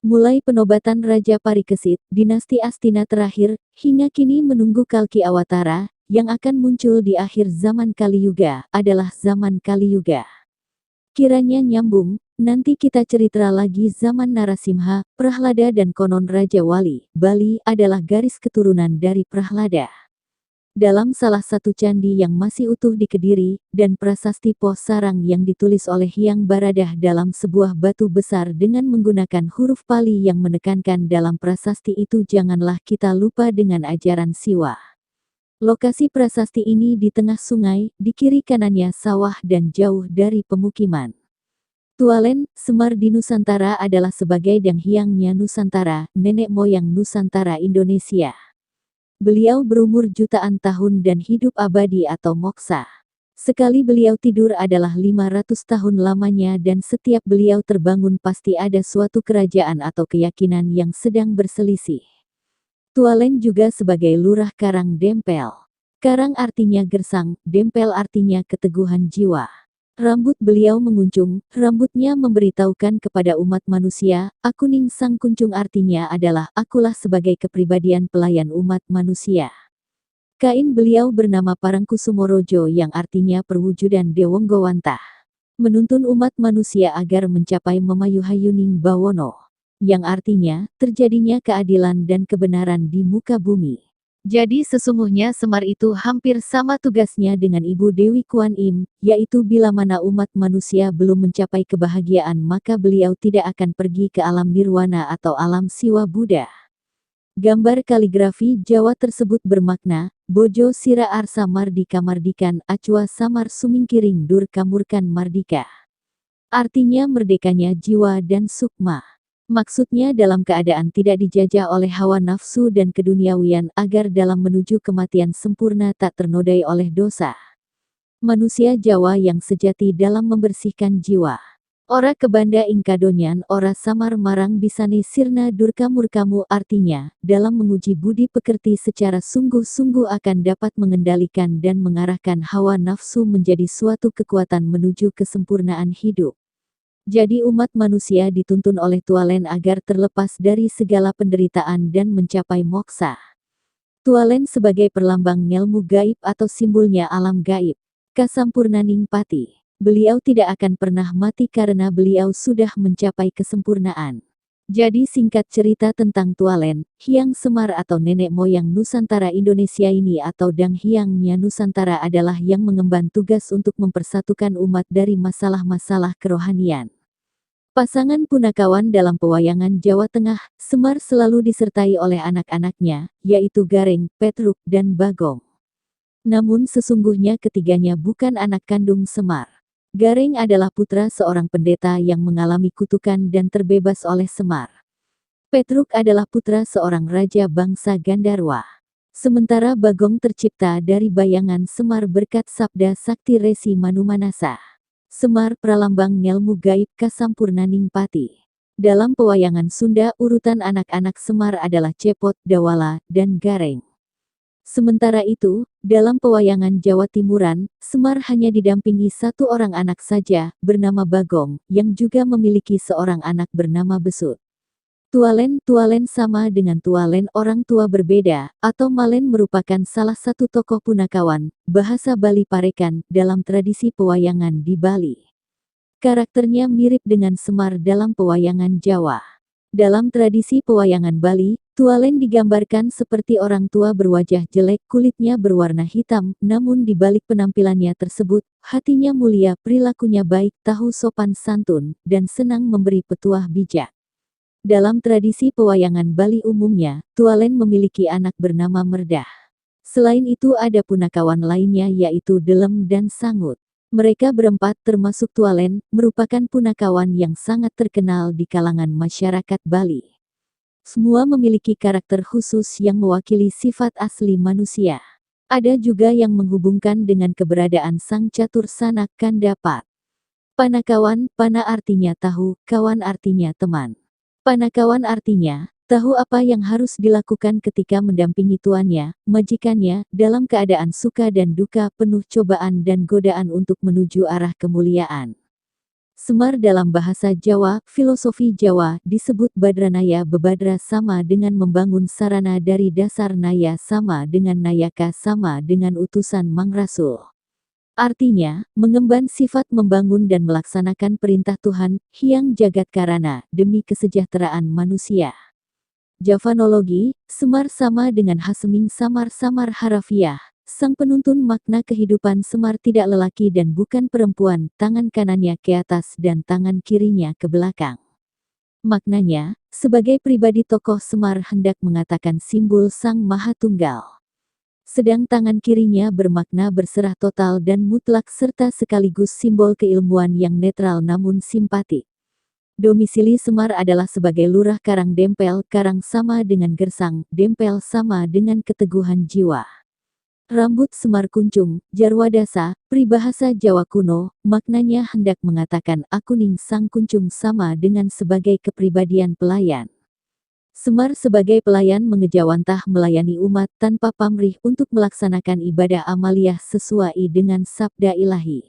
Mulai penobatan Raja Parikesit, dinasti Astina terakhir, hingga kini menunggu Kalki Awatara, yang akan muncul di akhir zaman Kali Yuga, adalah zaman Kali Yuga. Kiranya nyambung, nanti kita cerita lagi zaman Narasimha, Prahlada dan konon Raja Wali, Bali adalah garis keturunan dari Prahlada. Dalam salah satu candi yang masih utuh di Kediri, dan prasasti Pos Sarang yang ditulis oleh Hyang Baradah dalam sebuah batu besar dengan menggunakan huruf Pali yang menekankan dalam prasasti itu janganlah kita lupa dengan ajaran Siwa. Lokasi prasasti ini di tengah sungai, di kiri kanannya sawah dan jauh dari pemukiman. Tualen, Semar di Nusantara adalah sebagai Dang Hyangnya Nusantara, nenek moyang Nusantara Indonesia. Beliau berumur jutaan tahun dan hidup abadi atau moksa. Sekali beliau tidur adalah 500 tahun lamanya dan setiap beliau terbangun pasti ada suatu kerajaan atau keyakinan yang sedang berselisih. Tualen juga sebagai lurah Karang Dempel. Karang artinya gersang, Dempel artinya keteguhan jiwa. Rambut beliau menguncung, rambutnya memberitahukan kepada umat manusia, Akuning Sang Kuncung artinya adalah akulah sebagai kepribadian pelayan umat manusia. Kain beliau bernama Parangkusumorojo yang artinya perwujudan Dewanggowantah. Menuntun umat manusia agar mencapai Memayuhayuning Bawono. Yang artinya, terjadinya keadilan dan kebenaran di muka bumi. Jadi sesungguhnya Semar itu hampir sama tugasnya dengan Ibu Dewi Kuan Im, yaitu bila mana umat manusia belum mencapai kebahagiaan maka beliau tidak akan pergi ke alam nirwana atau alam siwa Buddha. Gambar kaligrafi Jawa tersebut bermakna, Bojo Sira Arsa Mardika Mardikan Acua Samar Sumingkiring Dur Kamurkan Mardika. Artinya merdekanya jiwa dan sukma. Maksudnya dalam keadaan tidak dijajah oleh hawa nafsu dan keduniawian agar dalam menuju kematian sempurna tak ternodai oleh dosa. Manusia Jawa yang sejati dalam membersihkan jiwa. Ora kebanda ingkadonyan ora samar marang bisane sirna durka murkamu artinya, dalam menguji budi pekerti secara sungguh-sungguh akan dapat mengendalikan dan mengarahkan hawa nafsu menjadi suatu kekuatan menuju kesempurnaan hidup. Jadi umat manusia dituntun oleh Tualen agar terlepas dari segala penderitaan dan mencapai moksa. Tualen sebagai perlambang ngelmu gaib atau simbolnya alam gaib. Kasampurnaning pati. Beliau tidak akan pernah mati karena beliau sudah mencapai kesempurnaan. Jadi singkat cerita tentang Tualen, Hyang Semar atau nenek moyang Nusantara Indonesia ini atau Dang Hyangnya Nusantara adalah yang mengemban tugas untuk mempersatukan umat dari masalah-masalah kerohanian. Pasangan punakawan dalam pewayangan Jawa Tengah, Semar selalu disertai oleh anak-anaknya, yaitu Gareng, Petruk, dan Bagong. Namun sesungguhnya ketiganya bukan anak kandung Semar. Gareng adalah putra seorang pendeta yang mengalami kutukan dan terbebas oleh Semar. Petruk adalah putra seorang raja bangsa Gandarwa. Sementara Bagong tercipta dari bayangan Semar berkat sabda sakti Resi Manumanasa. Semar pralambang ngelmu gaib Kasampurnaning Pati. Dalam pewayangan Sunda urutan anak-anak Semar adalah Cepot, Dawala, dan Gareng. Sementara itu, dalam pewayangan Jawa Timuran, Semar hanya didampingi satu orang anak saja, bernama Bagong, yang juga memiliki seorang anak bernama Besut. Tualen sama dengan tualen orang tua berbeda, atau malen merupakan salah satu tokoh punakawan, bahasa Bali Parekan, dalam tradisi pewayangan di Bali. Karakternya mirip dengan Semar dalam pewayangan Jawa. Dalam tradisi pewayangan Bali, tualen digambarkan seperti orang tua berwajah jelek, kulitnya berwarna hitam, namun di balik penampilannya tersebut, hatinya mulia, perilakunya baik, tahu sopan santun, dan senang memberi petuah bijak. Dalam tradisi pewayangan Bali umumnya, tualen memiliki anak bernama Merdah. Selain itu ada punakawan lainnya yaitu Delem dan Sangut. Mereka berempat termasuk tualen, merupakan punakawan yang sangat terkenal di kalangan masyarakat Bali. Semua memiliki karakter khusus yang mewakili sifat asli manusia. Ada juga yang menghubungkan dengan keberadaan Sang Catur Sanak Kandapat. Panakawan, pana artinya tahu, kawan artinya teman. Panakawan artinya, tahu apa yang harus dilakukan ketika mendampingi tuannya, majikannya, dalam keadaan suka dan duka penuh cobaan dan godaan untuk menuju arah kemuliaan. Semar dalam bahasa Jawa, filosofi Jawa, disebut Badranaya. Bebadra sama dengan membangun sarana dari dasar naya sama dengan nayaka sama dengan utusan Mang Rasul. Artinya, mengemban sifat membangun dan melaksanakan perintah Tuhan, Hyang Jagat Karana, demi kesejahteraan manusia. Javanologi, Semar sama dengan Haseming samar-samar harafiah. Sang penuntun makna kehidupan Semar tidak lelaki dan bukan perempuan, tangan kanannya ke atas dan tangan kirinya ke belakang. Maknanya, sebagai pribadi tokoh Semar hendak mengatakan simbol Sang Maha Tunggal. Sedang tangan kirinya bermakna berserah total dan mutlak serta sekaligus simbol keilmuan yang netral namun simpatik. Domisili Semar adalah sebagai lurah Karang Dempel. Karang sama dengan gersang, Dempel sama dengan keteguhan jiwa. Rambut Semar kuncung, Jarwadasa, peribahasa Jawa kuno, maknanya hendak mengatakan akuning sang kuncung sama dengan sebagai kepribadian pelayan. Semar sebagai pelayan mengejawantah melayani umat tanpa pamrih untuk melaksanakan ibadah amaliyah sesuai dengan sabda ilahi.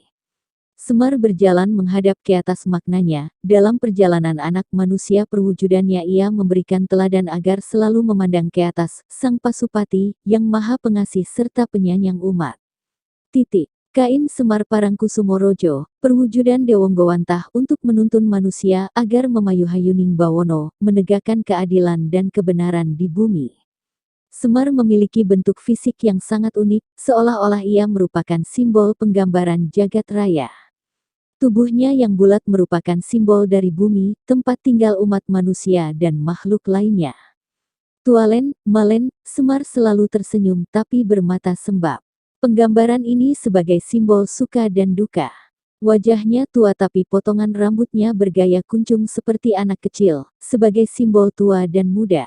Semar berjalan menghadap ke atas maknanya, dalam perjalanan anak manusia perwujudannya ia memberikan teladan agar selalu memandang ke atas, Sang Pasupati, yang maha pengasih serta penyayang umat. Kain Semar Parangkusumorojo, perwujudan Dewonggowantah untuk menuntun manusia agar memayuhayuning bawono, menegakkan keadilan dan kebenaran di bumi. Semar memiliki bentuk fisik yang sangat unik, seolah-olah ia merupakan simbol penggambaran jagat raya. Tubuhnya yang bulat merupakan simbol dari bumi, tempat tinggal umat manusia dan makhluk lainnya. Tualen, malen, Semar selalu tersenyum tapi bermata sembab. Penggambaran ini sebagai simbol suka dan duka. Wajahnya tua tapi potongan rambutnya bergaya kuncung seperti anak kecil, sebagai simbol tua dan muda.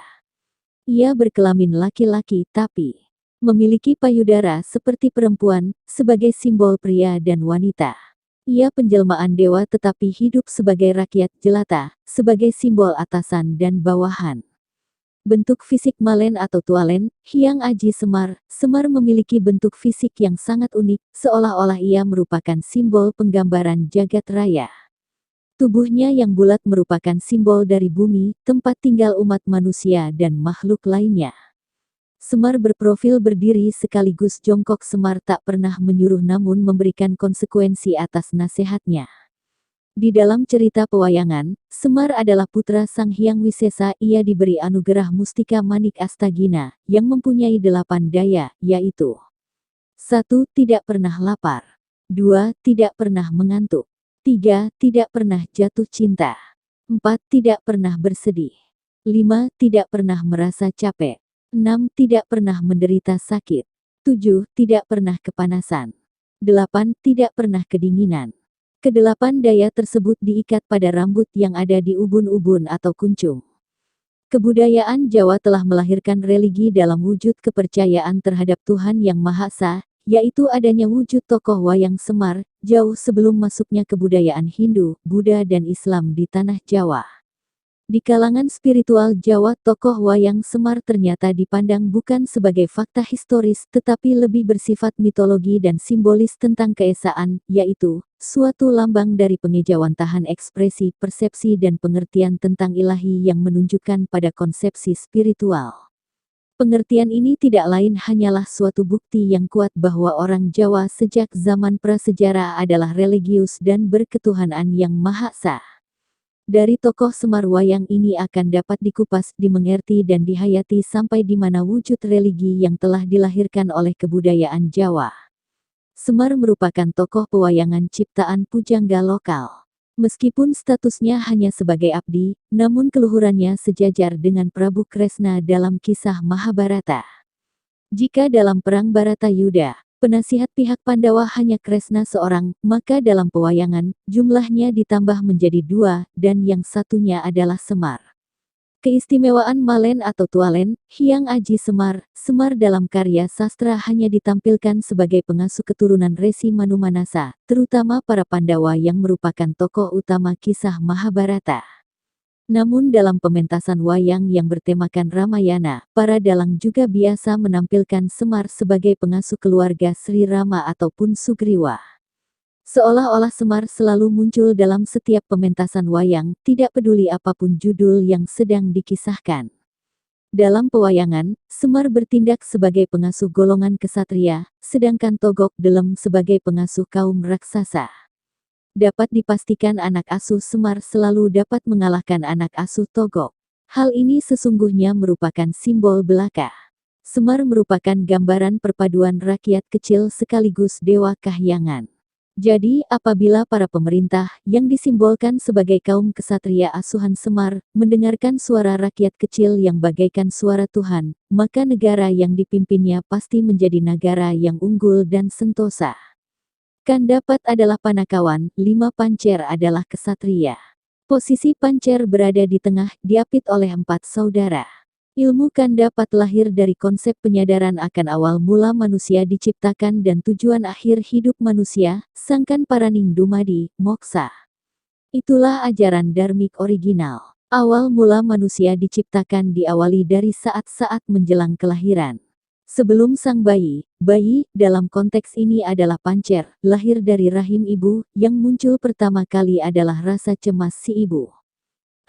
Ia berkelamin laki-laki tapi memiliki payudara seperti perempuan, sebagai simbol pria dan wanita. Ia penjelmaan dewa tetapi hidup sebagai rakyat jelata, sebagai simbol atasan dan bawahan. Bentuk fisik malen atau tualen, Hyang Aji Semar, Semar memiliki bentuk fisik yang sangat unik, seolah-olah ia merupakan simbol penggambaran jagat raya. Tubuhnya yang bulat merupakan simbol dari bumi, tempat tinggal umat manusia dan makhluk lainnya. Semar berprofil berdiri sekaligus jongkok. Semar tak pernah menyuruh namun memberikan konsekuensi atas nasihatnya. Di dalam cerita pewayangan, Semar adalah putra Sang Hyang Wisesa. Ia diberi anugerah mustika Manik Astagina, yang mempunyai 8 daya, yaitu 1. Tidak pernah lapar. 2. Tidak pernah mengantuk. 3. Tidak pernah jatuh cinta. 4. Tidak pernah bersedih. 5. Tidak pernah merasa capek. 6. Tidak pernah menderita sakit. 7. Tidak pernah kepanasan. 8. Tidak pernah kedinginan. Kedelapan daya tersebut diikat pada rambut yang ada di ubun-ubun atau kuncung. Kebudayaan Jawa telah melahirkan religi dalam wujud kepercayaan terhadap Tuhan Yang Maha Esa, yaitu adanya wujud tokoh Wayang Semar, jauh sebelum masuknya kebudayaan Hindu, Buddha dan Islam di tanah Jawa. Di kalangan spiritual Jawa, tokoh Wayang Semar ternyata dipandang bukan sebagai fakta historis tetapi lebih bersifat mitologi dan simbolis tentang keesaan, yaitu suatu lambang dari pengejawantahan ekspresi, persepsi dan pengertian tentang ilahi yang menunjukkan pada konsepsi spiritual. Pengertian ini tidak lain hanyalah suatu bukti yang kuat bahwa orang Jawa sejak zaman prasejarah adalah religius dan berketuhanan Yang Maha Esa. Dari tokoh Semar wayang ini akan dapat dikupas, dimengerti dan dihayati sampai di mana wujud religi yang telah dilahirkan oleh kebudayaan Jawa. Semar merupakan tokoh pewayangan ciptaan pujangga lokal. Meskipun statusnya hanya sebagai abdi, namun keluhurannya sejajar dengan Prabu Kresna dalam kisah Mahabharata. Jika dalam perang Baratayuda, penasihat pihak Pandawa hanya Kresna seorang, maka dalam pewayangan, jumlahnya ditambah menjadi 2, dan yang satunya adalah Semar. Keistimewaan Malen atau Tualen, Hyang Aji Semar, Semar dalam karya sastra hanya ditampilkan sebagai pengasuh keturunan Resi Manumanasa, terutama para Pandawa yang merupakan tokoh utama kisah Mahabharata. Namun dalam pementasan wayang yang bertemakan Ramayana, para dalang juga biasa menampilkan Semar sebagai pengasuh keluarga Sri Rama ataupun Sugriwa. Seolah-olah Semar selalu muncul dalam setiap pementasan wayang, tidak peduli apapun judul yang sedang dikisahkan. Dalam pewayangan, Semar bertindak sebagai pengasuh golongan kesatria, sedangkan Togok Delem sebagai pengasuh kaum raksasa. Dapat dipastikan anak asuh Semar selalu dapat mengalahkan anak asuh Togok. Hal ini sesungguhnya merupakan simbol belaka. Semar merupakan gambaran perpaduan rakyat kecil sekaligus dewa kahyangan. Jadi, apabila para pemerintah, yang disimbolkan sebagai kaum kesatria asuhan Semar, mendengarkan suara rakyat kecil yang bagaikan suara Tuhan, maka negara yang dipimpinnya pasti menjadi negara yang unggul dan sentosa. Kandapat adalah Panakawan, 5 Pancer adalah kesatria. Posisi Pancer berada di tengah, diapit oleh 4 saudara. Ilmu Kandapat lahir dari konsep penyadaran akan awal mula manusia diciptakan dan tujuan akhir hidup manusia, sangkan paraning dumadi, moksa. Itulah ajaran dharmik original. Awal mula manusia diciptakan diawali dari saat-saat menjelang kelahiran. Sebelum sang bayi dalam konteks ini adalah Pancer, lahir dari rahim ibu, yang muncul pertama kali adalah rasa cemas si ibu.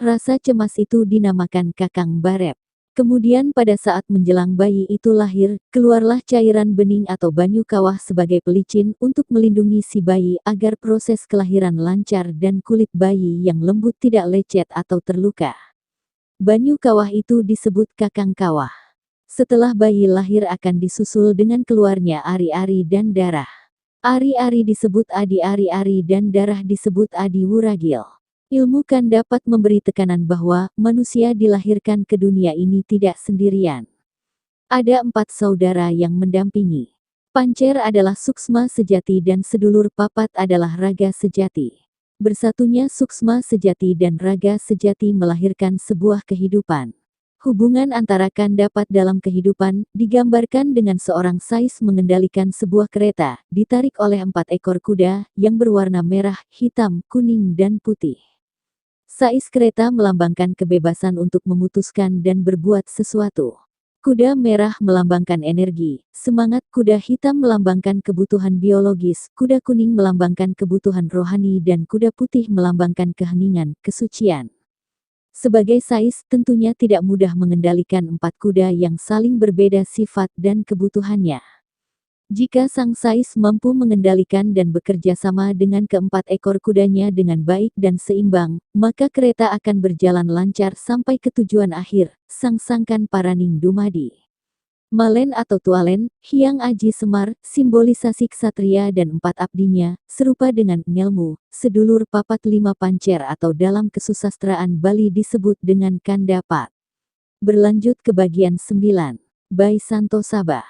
Rasa cemas itu dinamakan Kakang Barep. Kemudian pada saat menjelang bayi itu lahir, keluarlah cairan bening atau banyu kawah sebagai pelicin untuk melindungi si bayi agar proses kelahiran lancar dan kulit bayi yang lembut tidak lecet atau terluka. Banyu kawah itu disebut Kakang Kawah. Setelah bayi lahir akan disusul dengan keluarnya ari-ari dan darah. Ari-ari disebut adi ari-ari dan darah disebut adi wuragil. Ilmu Kandapat memberi tekanan bahwa manusia dilahirkan ke dunia ini tidak sendirian. Ada 4 saudara yang mendampingi. Pancer adalah suksma sejati dan sedulur papat adalah raga sejati. Bersatunya suksma sejati dan raga sejati melahirkan sebuah kehidupan. Hubungan antara Kandapat dalam kehidupan digambarkan dengan seorang sais mengendalikan sebuah kereta, ditarik oleh 4 ekor kuda yang berwarna merah, hitam, kuning dan putih. Sais kereta melambangkan kebebasan untuk memutuskan dan berbuat sesuatu. Kuda merah melambangkan energi, semangat. Kuda hitam melambangkan kebutuhan biologis, kuda kuning melambangkan kebutuhan rohani dan kuda putih melambangkan keheningan, kesucian. Sebagai sais, tentunya tidak mudah mengendalikan 4 kuda yang saling berbeda sifat dan kebutuhannya. Jika sang sais mampu mengendalikan dan bekerja sama dengan keempat ekor kudanya dengan baik dan seimbang, maka kereta akan berjalan lancar sampai ke tujuan akhir, sang sangkan paraning dumadi. Malen atau Tualen, Hyang Aji Semar, simbolisasi ksatria dan 4 abdinya, serupa dengan Ngelmu, sedulur papat 5 Pancer atau dalam kesusastraan Bali disebut dengan Kandapat. Berlanjut ke bagian 9. Bai Santo Sabah.